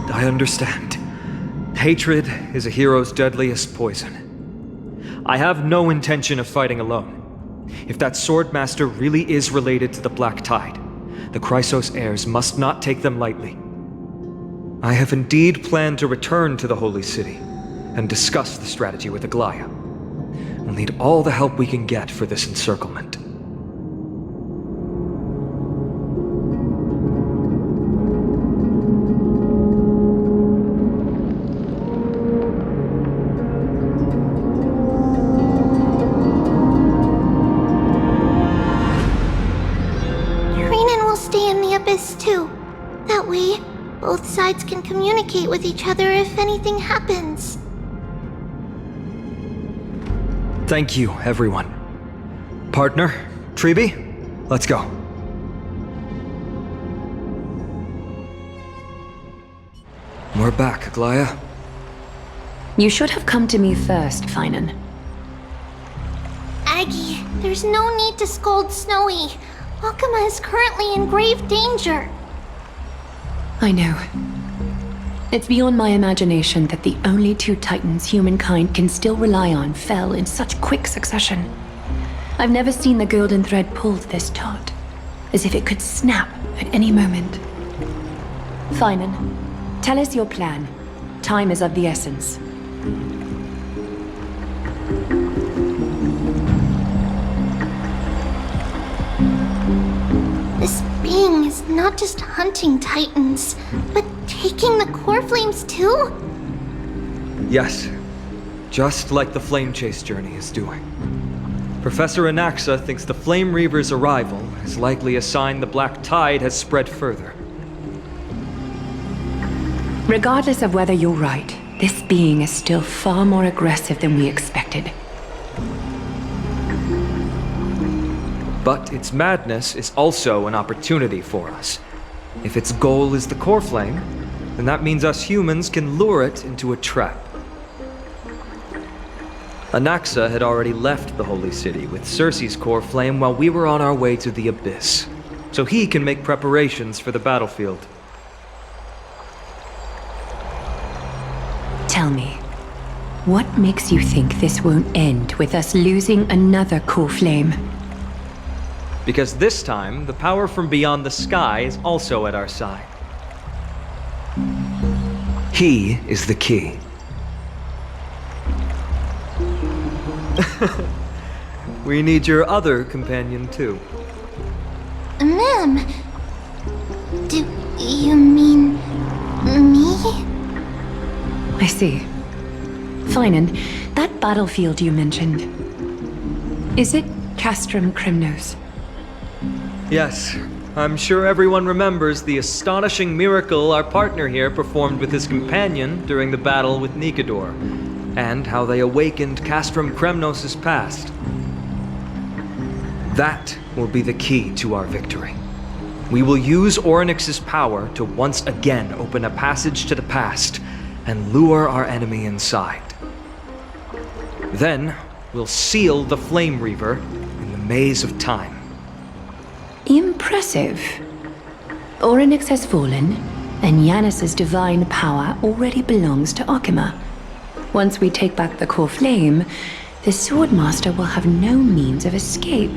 Speaker 11: I understand. Hatred is a hero's deadliest poison. I have no intention of fighting alone. If that Swordmaster really is related to the Black Tide, the Chrysos heirs must not take them lightly. I have indeed planned to return to the Holy City and discuss the strategy with Aglaya. We'll need all the help we can get for this encirclement.
Speaker 7: Too. That way, both sides can communicate with each other if anything happens.
Speaker 11: Thank you, everyone. Partner, Treeby, let's go. We're back, Aglaya.
Speaker 13: You should have come to me first, Finan.
Speaker 7: Aggie, there's no need to scold Snowy. Akuma is currently in grave danger.
Speaker 13: I know. It's beyond my imagination that the only two titans humankind can still rely on fell in such quick succession. I've never seen the golden thread pulled this taut, as if it could snap at any moment. Finan, tell us your plan. Time is of the essence.
Speaker 7: This being is not just hunting titans, but taking the core flames too?
Speaker 11: Yes, just like the Flame Chase journey is doing. Professor Anaxa thinks the Flame Reaver's arrival is likely a sign the Black Tide has spread further.
Speaker 13: Regardless of whether you're right, this being is still far more aggressive than we expected.
Speaker 11: But its madness is also an opportunity for us. If its goal is the core flame, then that means us humans can lure it into a trap. Anaxa had already left the Holy City with Cersei's core flame while we were on our way to the Abyss, so he can make preparations for the battlefield.
Speaker 13: Tell me, what makes you think this won't end with us losing another core flame?
Speaker 11: Because this time, the power from beyond the sky is also at our side. He is the key. We need your other companion, too.
Speaker 7: Ma'am, do you mean me?
Speaker 13: I see. Finan, that battlefield you mentioned, is it Castrum Kremnos?
Speaker 11: Yes, I'm sure everyone remembers the astonishing miracle our partner here performed with his companion during the battle with Nikador, and how they awakened Castrum Kremnos' past. That will be the key to our victory. We will use Orynyx's power to once again open a passage to the past and lure our enemy inside. Then, we'll seal the Flame Reaver in the maze of time.
Speaker 13: Impressive. Orynyx has fallen, and Yanis's divine power already belongs to Akuma. Once we take back the core flame, the Swordmaster will have no means of escape.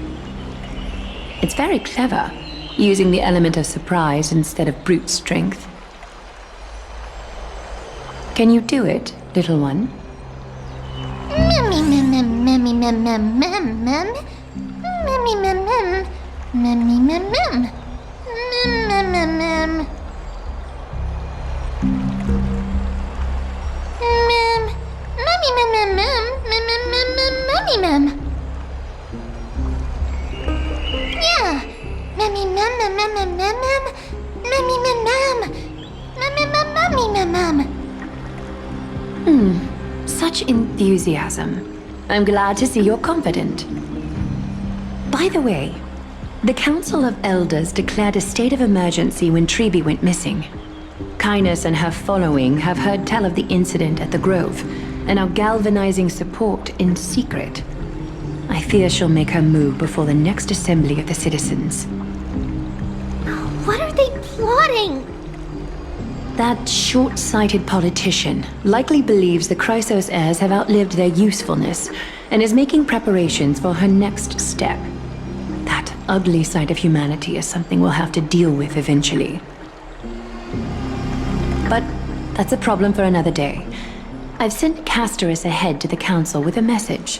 Speaker 13: It's very clever, using the element of surprise instead of brute strength. Can you do it, little one? Such enthusiasm. I'm glad to see you're confident. By the way, the Council of Elders declared a state of emergency when Treeby went missing. Kynus and her following have heard tell of the incident at the Grove, and are galvanizing support in secret. I fear she'll make her move before the next assembly of the citizens.
Speaker 7: What are they plotting?
Speaker 13: That short-sighted politician likely believes the Chrysos heirs have outlived their usefulness and is making preparations for her next step. That ugly side of humanity is something we'll have to deal with eventually. But that's a problem for another day. I've sent Castorus ahead to the Council with a message.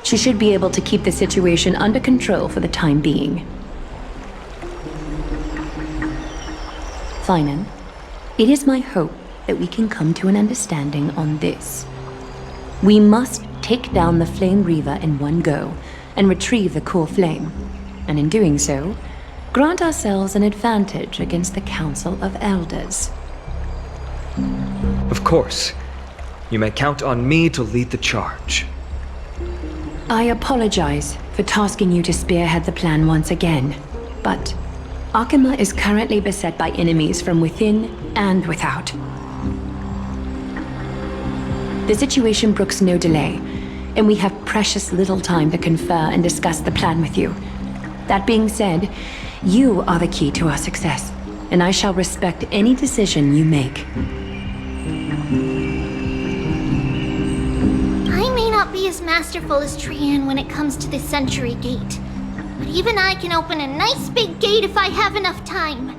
Speaker 13: She should be able to keep the situation under control for the time being. Finan, it is my hope that we can come to an understanding on this. We must take down the Flame Reaver in one go and retrieve the core flame, and in doing so, grant ourselves an advantage against the Council of Elders.
Speaker 11: Of course. You may count on me to lead the charge.
Speaker 13: I apologize for tasking you to spearhead the plan once again, but Akima is currently beset by enemies from within and without. The situation brooks no delay, and we have precious little time to confer and discuss the plan with you. That being said, you are the key to our success, and I shall respect any decision you make.
Speaker 7: I may not be as masterful as Trian when it comes to the Century Gate, but even I can open a nice big gate if I have enough time.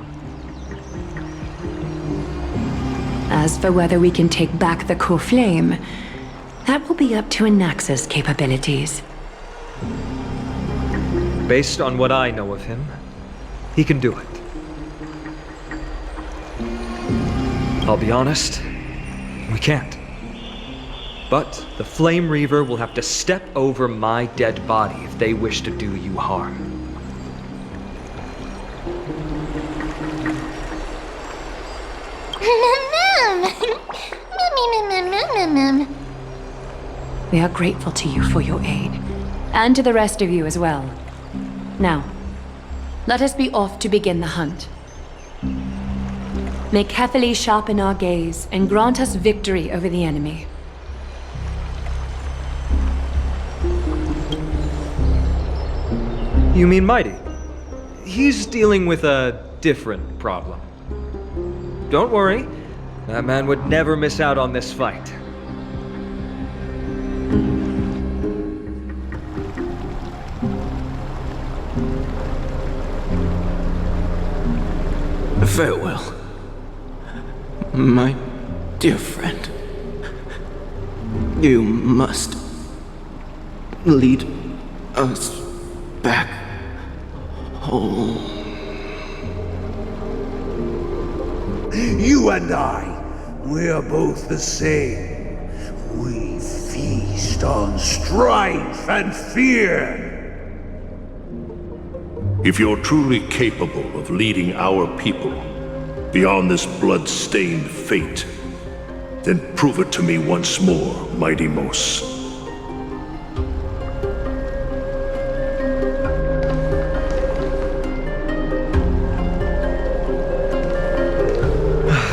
Speaker 13: As for whether we can take back the core flame, that will be up to Anaxa's capabilities.
Speaker 11: Based on what I know of him, he can do it. I'll be honest, we can't. But the Flame Reaver will have to step over my dead body if they wish to do you harm.
Speaker 13: We are grateful to you for your aid, and to the rest of you as well. Now, let us be off to begin the hunt. May Kethely sharpen our gaze and grant us victory over the enemy.
Speaker 11: You mean Mighty? He's dealing with a different problem. Don't worry, that man would never miss out on this fight.
Speaker 15: Farewell, my dear friend. You must lead us back home.
Speaker 17: You and I, we are both the same. We feast on strife and fear.
Speaker 16: If you're truly capable of leading our people beyond this blood-stained fate, then prove it to me once more, Mighty Mos.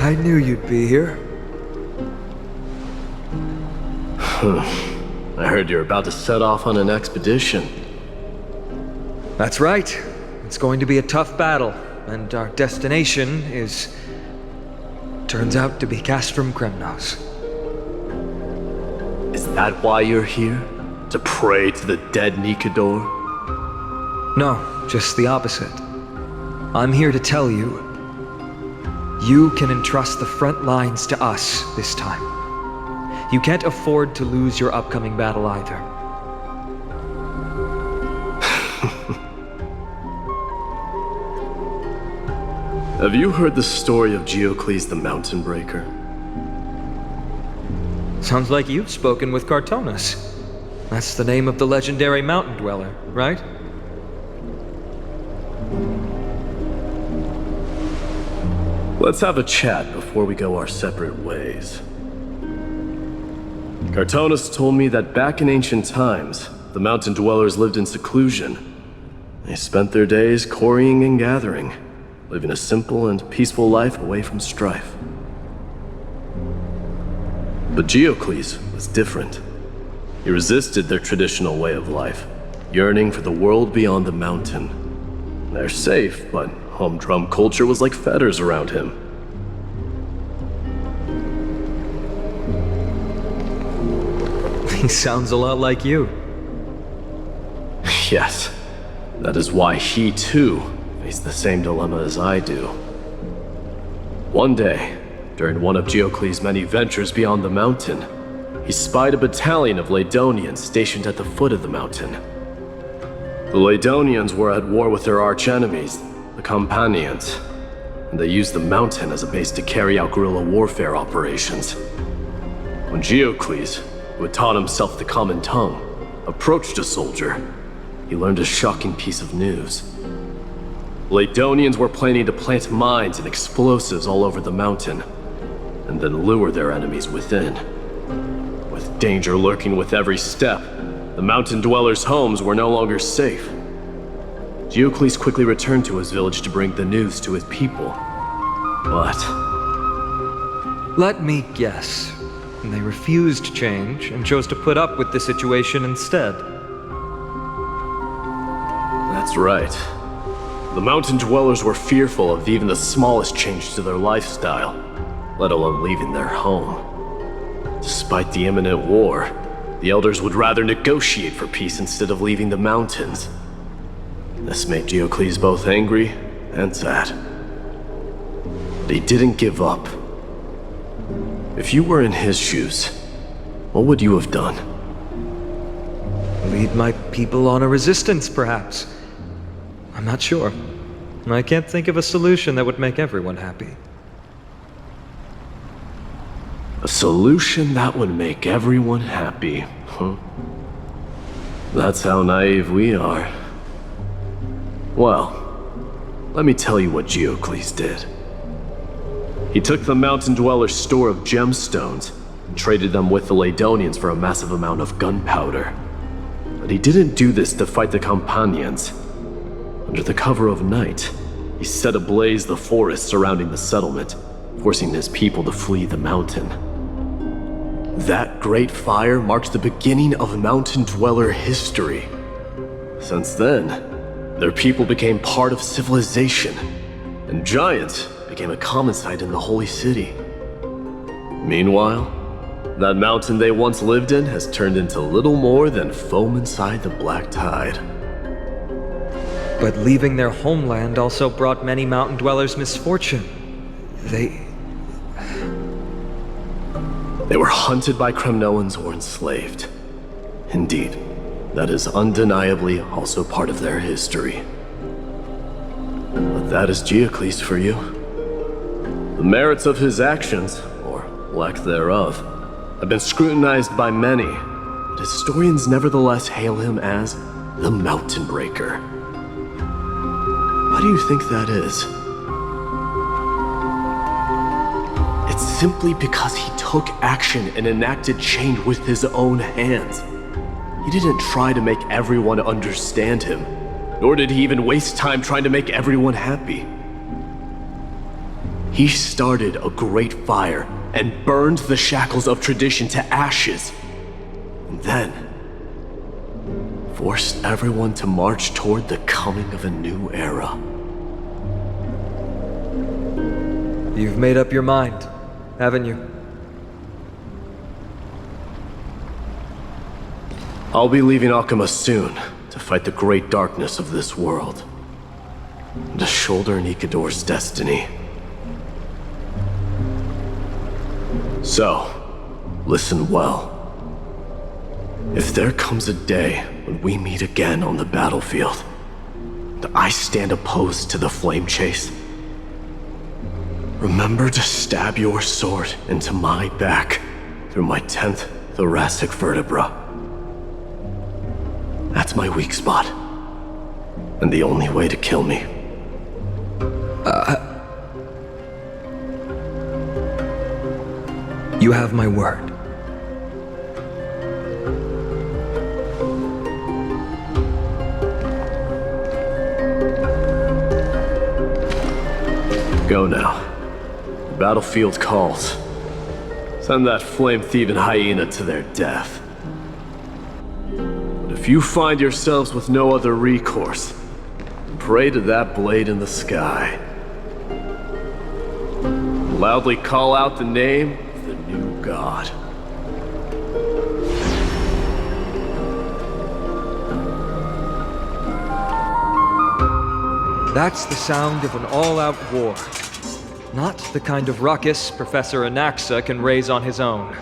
Speaker 11: I knew you'd be here.
Speaker 10: I heard you're about to set off on an expedition.
Speaker 11: That's right. It's going to be a tough battle, and our destination turns out to be Castrum Kremnos.
Speaker 10: Is that why you're here? To pray to the dead Nikador?
Speaker 11: No, just the opposite. I'm here to tell you, you can entrust the front lines to us this time. You can't afford to lose your upcoming battle either.
Speaker 10: Have you heard the story of Geocles the Mountain Breaker?
Speaker 11: Sounds like you've spoken with Cartonus. That's the name of the legendary mountain dweller, right?
Speaker 10: Let's have a chat before we go our separate ways. Cartonus told me that back in ancient times, the mountain dwellers lived in seclusion. They spent their days quarrying and gathering, living a simple and peaceful life away from strife. But Geocles was different. He resisted their traditional way of life, yearning for the world beyond the mountain. They're safe, but humdrum culture was like fetters around him.
Speaker 11: He sounds a lot like you.
Speaker 10: Yes. That is why he, too, faced the same dilemma as I do. One day, during one of Geocles' many ventures beyond the mountain, he spied a battalion of Ladonians stationed at the foot of the mountain. The Ladonians were at war with their arch-enemies, the Companions, and they used the mountain as a base to carry out guerrilla warfare operations. When Geocles, who had taught himself the common tongue, approached a soldier, he learned a shocking piece of news. Ladonians were planning to plant mines and explosives all over the mountain, and then lure their enemies within. With danger lurking with every step, the mountain dwellers' homes were no longer safe. Geocles quickly returned to his village to bring the news to his people. But...
Speaker 11: let me guess. They refused change and chose to put up with the situation instead.
Speaker 10: That's right. The mountain dwellers were fearful of even the smallest change to their lifestyle, let alone leaving their home. Despite the imminent war, the elders would rather negotiate for peace instead of leaving the mountains. This made Geocles both angry and sad. But he didn't give up. If you were in his shoes, what would you have done?
Speaker 11: Lead my people on a resistance, perhaps. I'm not sure. I can't think of a solution that would make everyone happy.
Speaker 10: A solution that would make everyone happy, huh? That's how naive we are. Well, let me tell you what Geocles did. He took the mountain dwellers' store of gemstones and traded them with the Ladonians for a massive amount of gunpowder. But he didn't do this to fight the Companions. Under the cover of night, he set ablaze the forest surrounding the settlement, forcing his people to flee the mountain. That great fire marked the beginning of mountain dweller history. Since then, their people became part of civilization, and giants became a common sight in the holy city. Meanwhile, that mountain they once lived in has turned into little more than foam inside the black tide.
Speaker 11: But leaving their homeland also brought many mountain dwellers misfortune. They
Speaker 10: were hunted by Kremnoans or enslaved. Indeed, that is undeniably also part of their history. But that is Geocles for you. The merits of his actions, or lack thereof, have been scrutinized by many, but historians nevertheless hail him as the Mountain Breaker. Why do you think that is? It's simply because he took action and enacted change with his own hands. He didn't try to make everyone understand him, nor did he even waste time trying to make everyone happy. He started a great fire and burned the shackles of tradition to ashes, and then forced everyone to march toward the coming of a new era.
Speaker 11: You've made up your mind, haven't you?
Speaker 10: I'll be leaving Akuma soon to fight the great darkness of this world, and to shoulder Nikador's destiny. So, listen well. If there comes a day when we meet again on the battlefield, and I stand opposed to the flame chase, remember to stab your sword into my back through my 10th thoracic vertebra. That's my weak spot, and the only way to kill me.
Speaker 11: You have my word.
Speaker 10: Go now. The battlefield calls. Send that flame-thieving hyena to their death. But if you find yourselves with no other recourse, pray to that blade in the sky. Loudly call out the name of the new god.
Speaker 11: That's the sound of an all-out war. Not the kind of ruckus Professor Anaxa can raise on his own.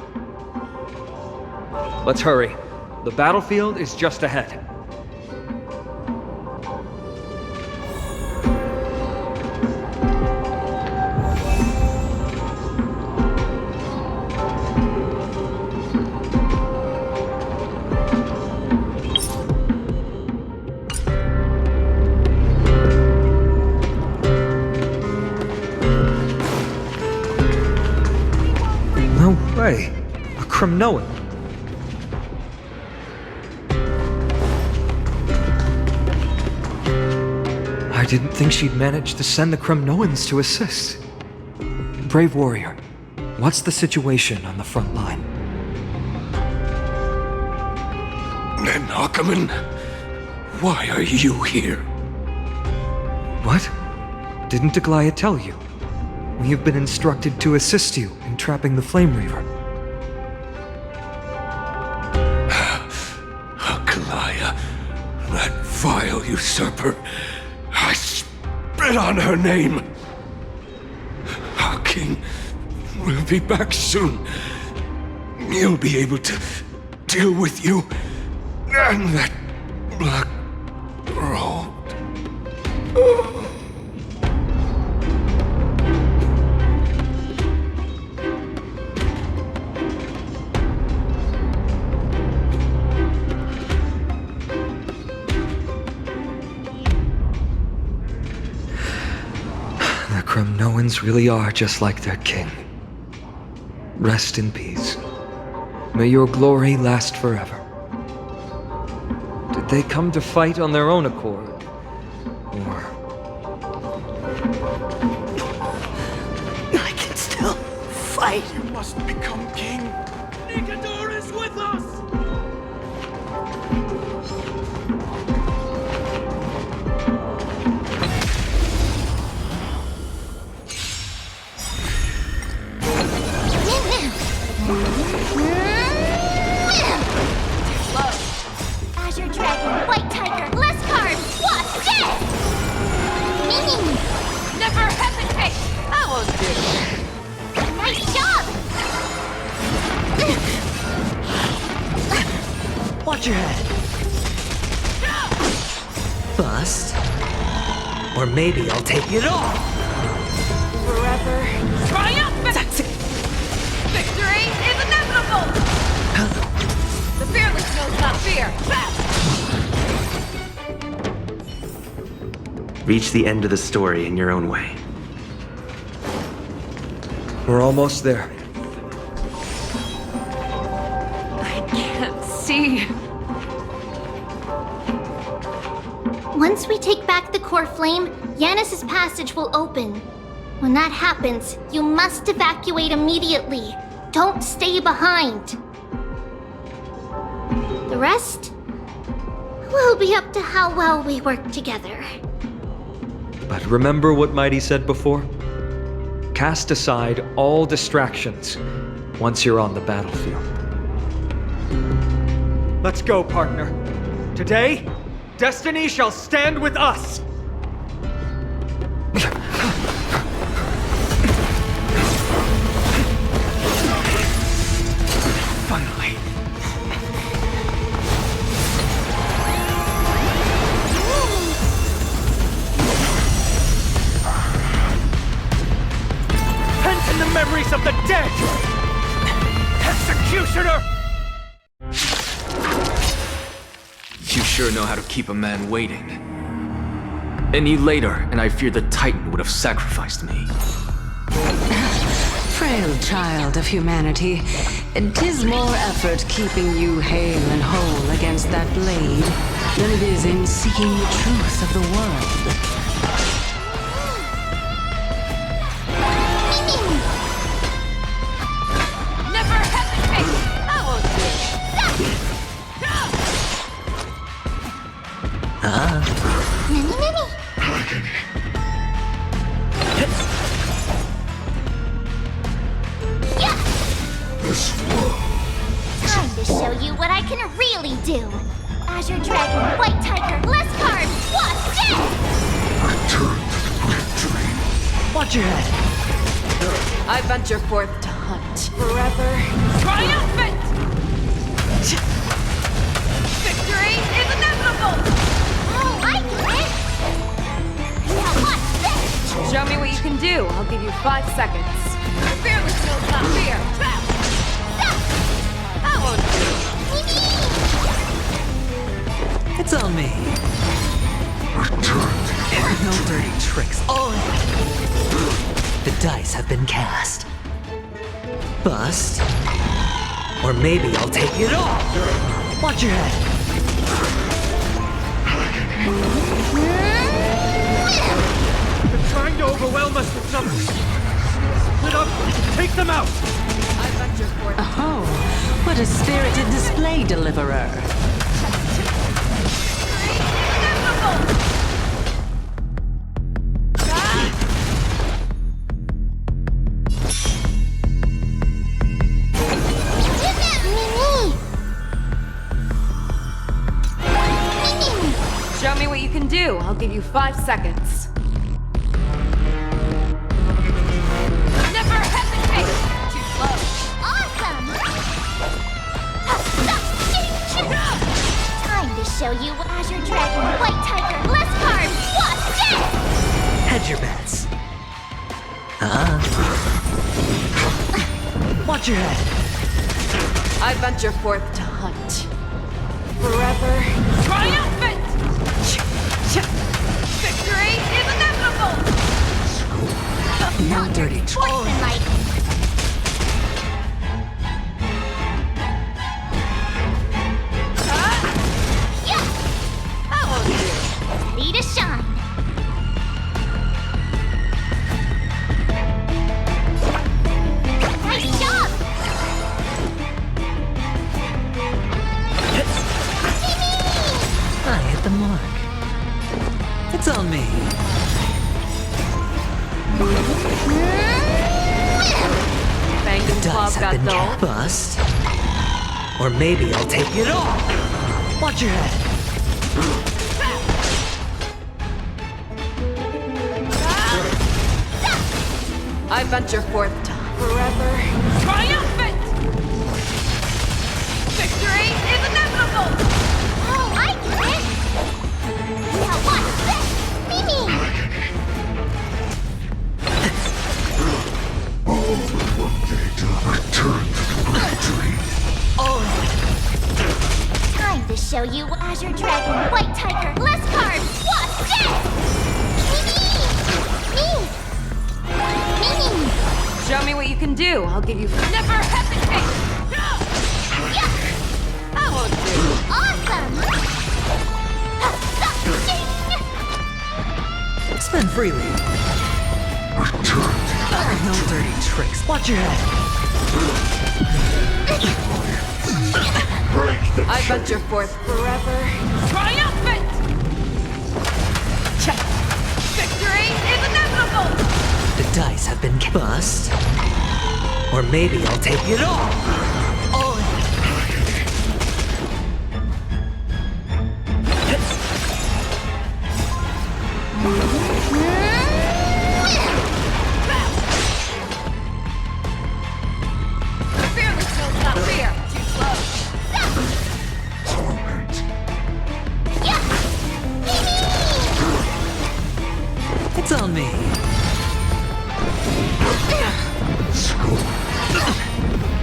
Speaker 11: Let's hurry. The battlefield is just ahead. No way! A Kremnoan! I didn't think she'd manage to send the Kremnoans to assist. Brave warrior, what's the situation on the front line?
Speaker 9: And Ackerman, why are you here?
Speaker 11: What? Didn't Aglaya tell you? We have been instructed to assist you in trapping the Flame Reaver.
Speaker 9: Aglaya, that vile usurper. I spit on her name. Our king will be back soon. He'll be able to deal with you and that black robe.
Speaker 11: The Kremnoans really are just like their king. Rest in peace. May your glory last forever. Did they come to fight on their own accord? Or...
Speaker 17: I can still fight.
Speaker 9: You must become king. Nikador is with us!
Speaker 12: Azure Dragon, White Tiger, less cards, Wasp, death! Never hesitate! I won't do it. Nice job!
Speaker 17: Watch your head. Bust. Or maybe I'll take it off.
Speaker 12: Forever triumphant! Victory is inevitable! The fearless knows not fear.
Speaker 17: Reach the end of the story in your own way.
Speaker 11: We're almost there.
Speaker 1: I can't see.
Speaker 7: Once we take back the core flame, Yanis's passage will open. When that happens, you must evacuate immediately. Don't stay behind. The rest will be up to how well we work together.
Speaker 11: But remember what Mighty said before? Cast aside all distractions once you're on the battlefield. Let's go, partner. Today, destiny shall stand with us!
Speaker 2: Finally.
Speaker 11: Pent in the memories of the dead! Executioner!
Speaker 2: You sure know how to keep a man waiting. Any later, and I fear the Titan would have sacrificed me.
Speaker 20: Frail child of humanity, 'tis more effort keeping you hale and whole against that blade than it is in seeking the truth of the world.
Speaker 12: Never hesitate! I won't do it. Time to show you what I can really do. Azure Dragon, White Tiger, less cards, Wasp, death!
Speaker 20: Watch your head. I venture forth to hunt. Forever triumphant! Victory is inevitable!
Speaker 12: Oh, I get it! Now watch this!
Speaker 20: Show me what you can do. I'll give you 5 seconds. Fearless knows not fear. That won't do. It's on me. There are no dirty tricks. Oh! The dice have been cast. Bust. Or maybe I'll take it all. Watch your head.
Speaker 10: They're trying to overwhelm us with something. Split up, take them out!
Speaker 20: Oh, what a spirited display, Deliverer. Show me what you can do. I'll give you 5 seconds. Never hesitate! Too slow.
Speaker 12: Awesome! Time to show you Azure Dragon, White Tiger, less cards, watch this!
Speaker 20: Hedge your bets. Watch your head. I venture forth to hunt. Forever triumphant! Victory is inevitable! No dirty
Speaker 12: Sportsmanlike.
Speaker 20: That won't do.
Speaker 12: Ready to shine. Nice job!
Speaker 20: I hit the mark. It's on me. Banged and claws got dull. Bust. Or maybe I'll take it all. Watch your head. I venture forth to forever triumphant! Victory is inevitable!
Speaker 12: Oh, I get it! Now watch this! Mimi!
Speaker 17: All but one day to return to victory.
Speaker 12: Time to show you Azure Dragon, White Tiger, less cards, watch this! Mimi!
Speaker 20: Show me what you can do. I'll give you. Never hesitate! That won't do.
Speaker 12: Awesome!
Speaker 20: Spend freely. No dirty tricks. Watch your head. I venture forth forever triumphant! Check. Victory is inevitable! The dice have been bust. Or maybe I'll take it all. Fearless knows not fear. Too slow. It's on me.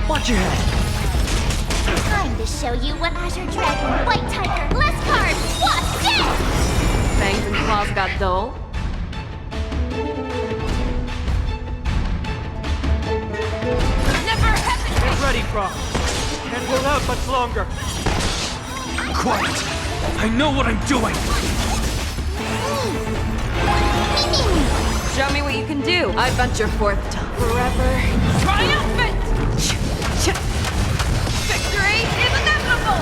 Speaker 20: Watch your head.
Speaker 12: Time to show you what Azure Dragon, White Tiger, less cards, watch this!
Speaker 20: Fangs and claws got dull. Never hesitate!
Speaker 10: Get ready, Frog. Can't hold out much longer.
Speaker 2: Quiet! I know what I'm doing!
Speaker 20: Show me what you can do. I venture forth to forever triumphant! Victory is inevitable!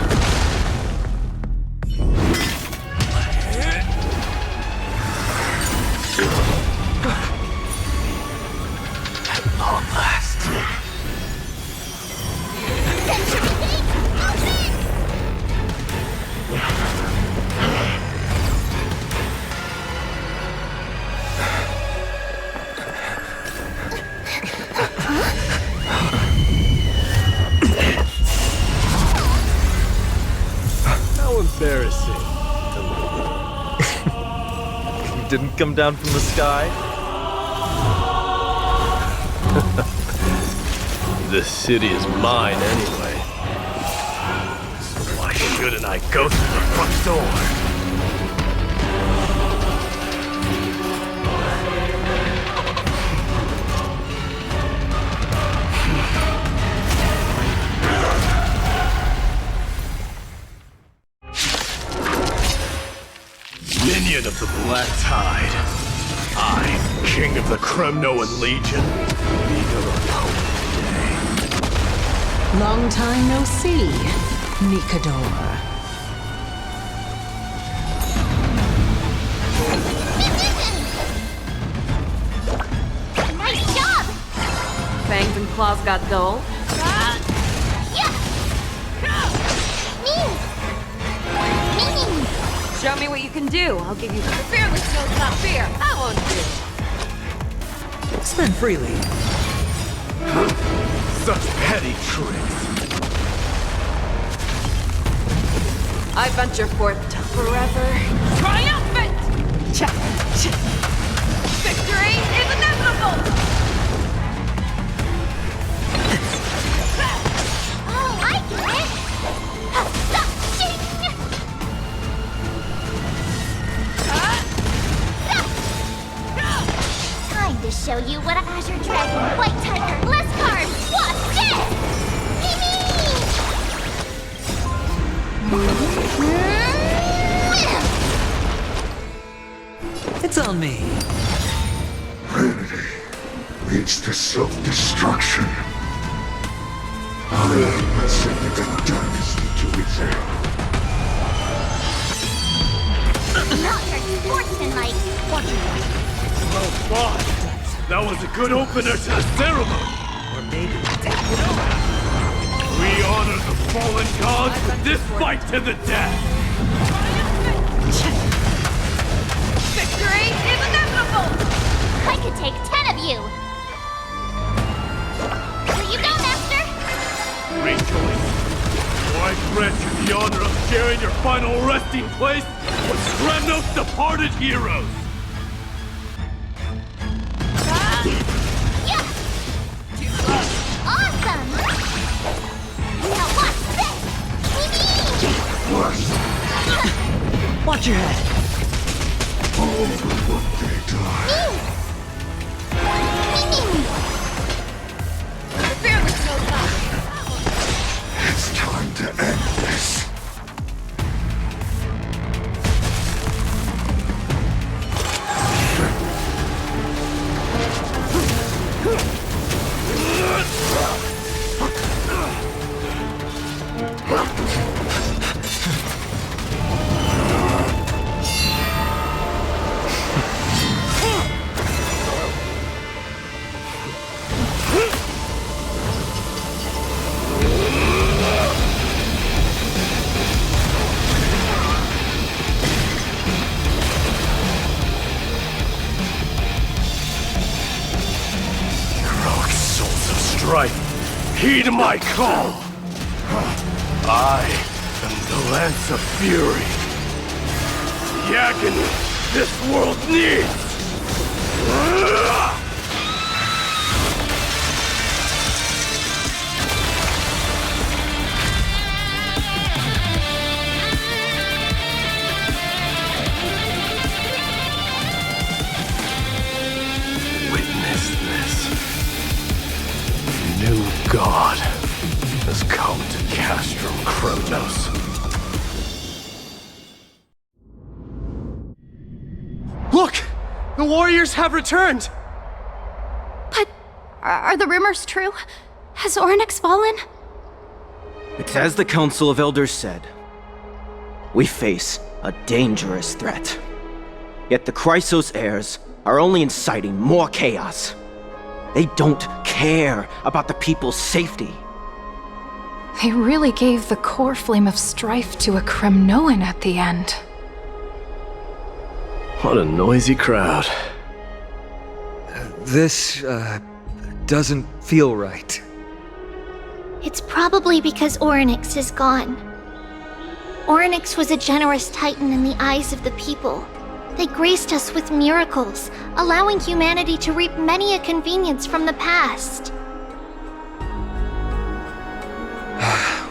Speaker 2: At long last.
Speaker 11: didn't come down from the sky?
Speaker 10: This city is mine anyway. So why shouldn't I go through the front door? Minion of the Black Tide. I, King of the Kremnoan Legion, be your opponent today.
Speaker 13: Long time no see, Nikador.
Speaker 7: Nice job!
Speaker 1: Fangs and claws got dull. Show me what you can do. I'll give you the fearless knows not fear. I won't do.
Speaker 20: Spend freely.
Speaker 10: Such petty tricks.
Speaker 1: I venture forth to forever triumphant! Victory is inevitable!
Speaker 7: Oh, I get it! Time to show you what Azure Dragon, White Tiger, less carbs, what's this?
Speaker 20: It's on me.
Speaker 17: Vanity leads to self-destruction. I am sending a dynasty to its end.
Speaker 7: Not your sportsmanlike.
Speaker 10: Oh, boss. That was a good opener to the ceremony.
Speaker 20: Or maybe take it over.
Speaker 10: We honor the fallen gods with this fight to the death.
Speaker 7: Victory is inevitable! I could take 10 of you! Here you go, Master!
Speaker 10: Rejoice, for I grant you the honor of sharing your final resting place with Kremnos' departed heroes!
Speaker 7: Awesome! Now watch this!
Speaker 20: Watch your head!
Speaker 17: All but what they die.
Speaker 7: The fearless knows not.
Speaker 17: It's time to end this.
Speaker 10: Heed my call! I am the Lance of Fury. The agony this world needs! Witness this. New god has come to Castrum Kremnos.
Speaker 21: Look! The warriors have returned!
Speaker 8: But are the rumors true? Has Orynyx fallen?
Speaker 22: It's as the Council of Elders said. We face a dangerous threat. Yet the Chrysos heirs are only inciting more chaos. They don't care about the people's safety.
Speaker 3: They really gave the core flame of strife to a Kremnoan at the end.
Speaker 10: What a noisy crowd.
Speaker 11: This, doesn't feel right.
Speaker 7: It's probably because Orynyx is gone. Orynyx was a generous titan in the eyes of the people. They graced us with miracles, allowing humanity to reap many a convenience from the past.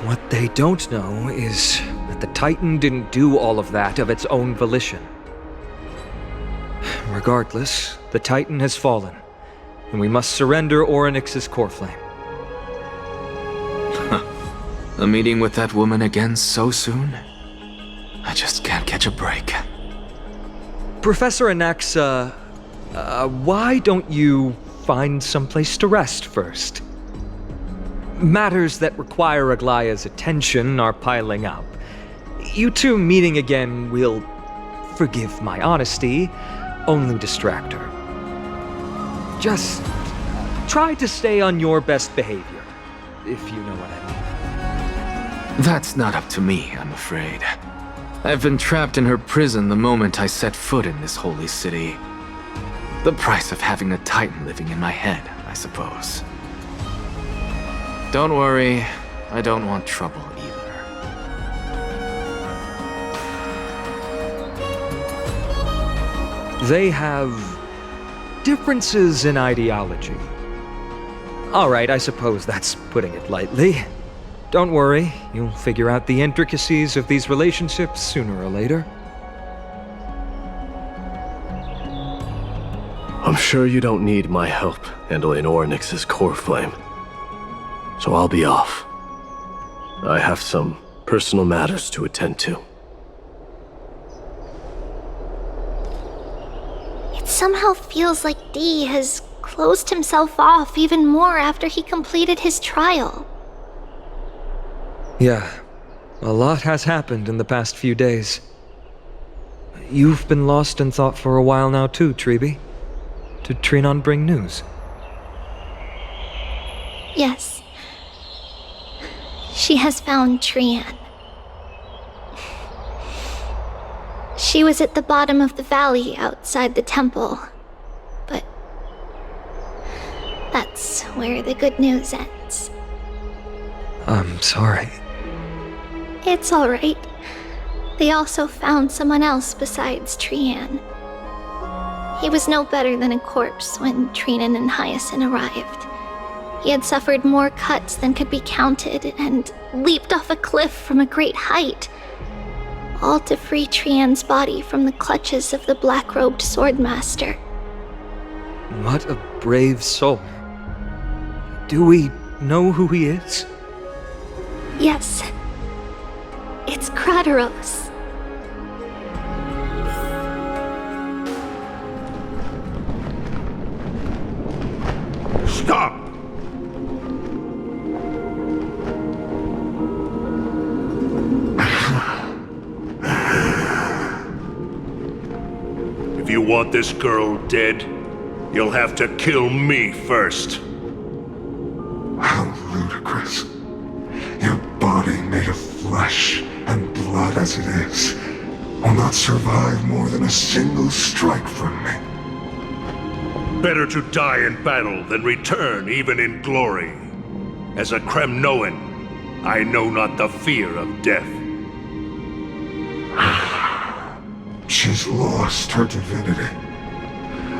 Speaker 11: What they don't know is that the Titan didn't do all of that of its own volition. Regardless, the Titan has fallen, and we must surrender Orynyx's core flame.
Speaker 2: A meeting with that woman again so soon? I just can't catch a break.
Speaker 11: Professor Anaxa, why don't you find someplace to rest first? Matters that require Aglaya's attention are piling up. You two meeting again will, forgive my honesty, only distract her. Just try to stay on your best behavior, if you know what I mean.
Speaker 2: That's not up to me, I'm afraid. I've been trapped in her prison the moment I set foot in this holy city. The price of having a Titan living in my head, I suppose. Don't worry, I don't want trouble either.
Speaker 11: They have differences in ideology. Alright, I suppose that's putting it lightly. Don't worry, you'll figure out the intricacies of these relationships sooner or later.
Speaker 10: I'm sure you don't need my help handling Orynyx's core flame. So I'll be off. I have some personal matters to attend to.
Speaker 7: It somehow feels like D has closed himself off even more after he completed his trial.
Speaker 11: Yeah, a lot has happened in the past few days. You've been lost in thought for a while now too, Treeby. Did Trinon bring news?
Speaker 7: Yes. She has found Trian. She was at the bottom of the valley outside the temple, but that's where the good news ends.
Speaker 11: I'm sorry.
Speaker 7: It's alright. They also found someone else besides Trian. He was no better than a corpse when Trinan and Hyacinth arrived. He had suffered more cuts than could be counted and leaped off a cliff from a great height, all to free Trian's body from the clutches of the black-robed swordmaster.
Speaker 11: What a brave soul. Do we know who he is?
Speaker 7: Yes. It's Krateros.
Speaker 16: Stop! If you want this girl dead, you'll have to kill me first.
Speaker 17: How ludicrous. Your body made of flesh and blood as it is will not survive more than a single strike from me.
Speaker 16: Better to die in battle than return even in glory. As a Kremnoan, I know not the fear of death.
Speaker 17: She's lost her divinity.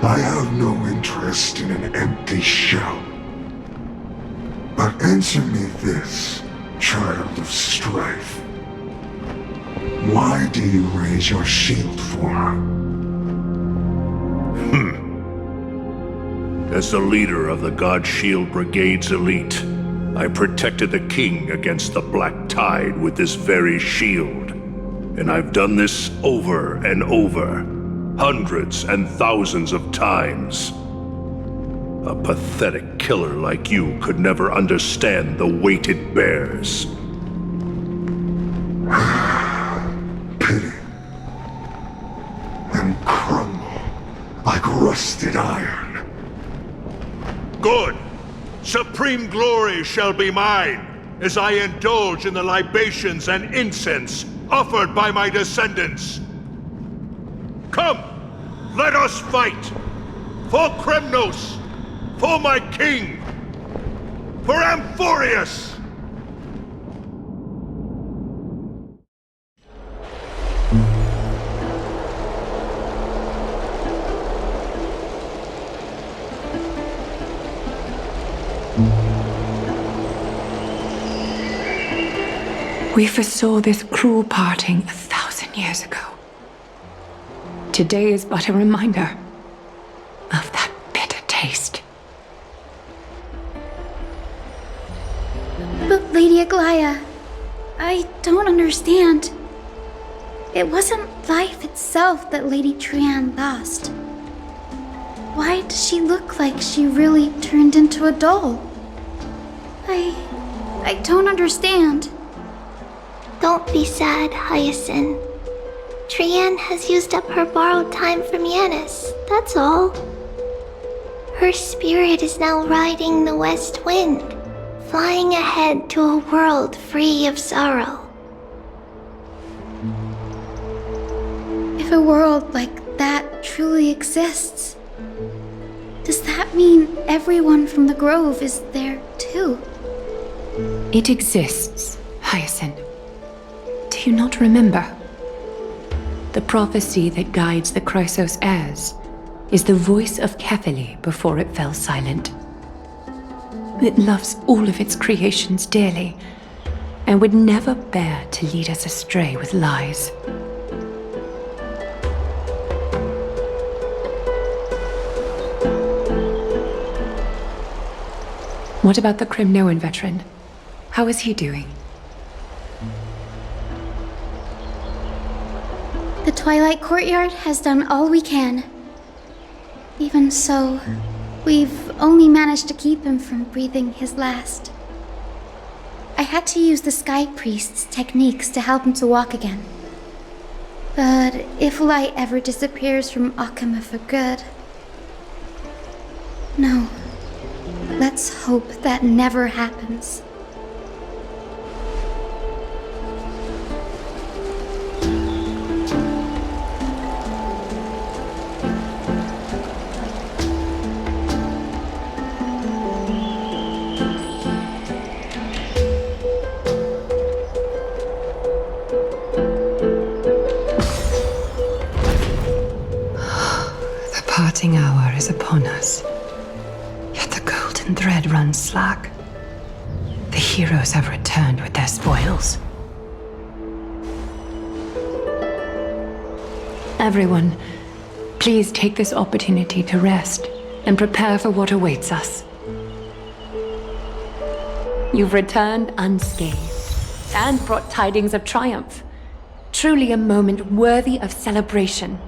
Speaker 17: I have no interest in an empty shell. But answer me this, child of strife. Why do you raise your shield for her?
Speaker 16: As the leader of the God Shield Brigade's elite, I protected the king against the Black Tide with this very shield. And I've done this over and over, hundreds and thousands of times. A pathetic killer like you could never understand the weight it bears.
Speaker 17: Pity. And crumble like rusted iron.
Speaker 16: Good! Supreme glory shall be mine, as I indulge in the libations and incense offered by my descendants. Come, let us fight! For Kremnos! For my king! For Amphoreus!
Speaker 1: We foresaw this cruel parting 1,000 years ago. Today is but a reminder of that bitter taste.
Speaker 8: But Lady Aglaya, I don't understand. It wasn't life itself that Lady Trian lost. Why does she look like she really turned into a doll? I don't understand.
Speaker 7: Don't be sad, Hyacinth. Trian has used up her borrowed time from Yanis, that's all. Her spirit is now riding the west wind, flying ahead to a world free of sorrow.
Speaker 8: If a world like that truly exists, does that mean everyone from the Grove is there too?
Speaker 1: It exists, Hyacinth. Do you not remember? The prophecy that guides the Chrysos heirs is the voice of Kefili before it fell silent. It loves all of its creations dearly, and would never bear to lead us astray with lies. What about the Crimnoan veteran? How is he doing?
Speaker 8: The Twilight Courtyard has done all we can. Even so, we've only managed to keep him from breathing his last. I had to use the Sky Priest's techniques to help him to walk again. But if light ever disappears from Akama for good... No. Let's hope that never happens.
Speaker 1: The parting hour is upon us. Yet the golden thread runs slack. The heroes have returned with their spoils. Everyone, please take this opportunity to rest and prepare for what awaits us. You've returned unscathed and brought tidings of triumph. Truly a moment worthy of celebration.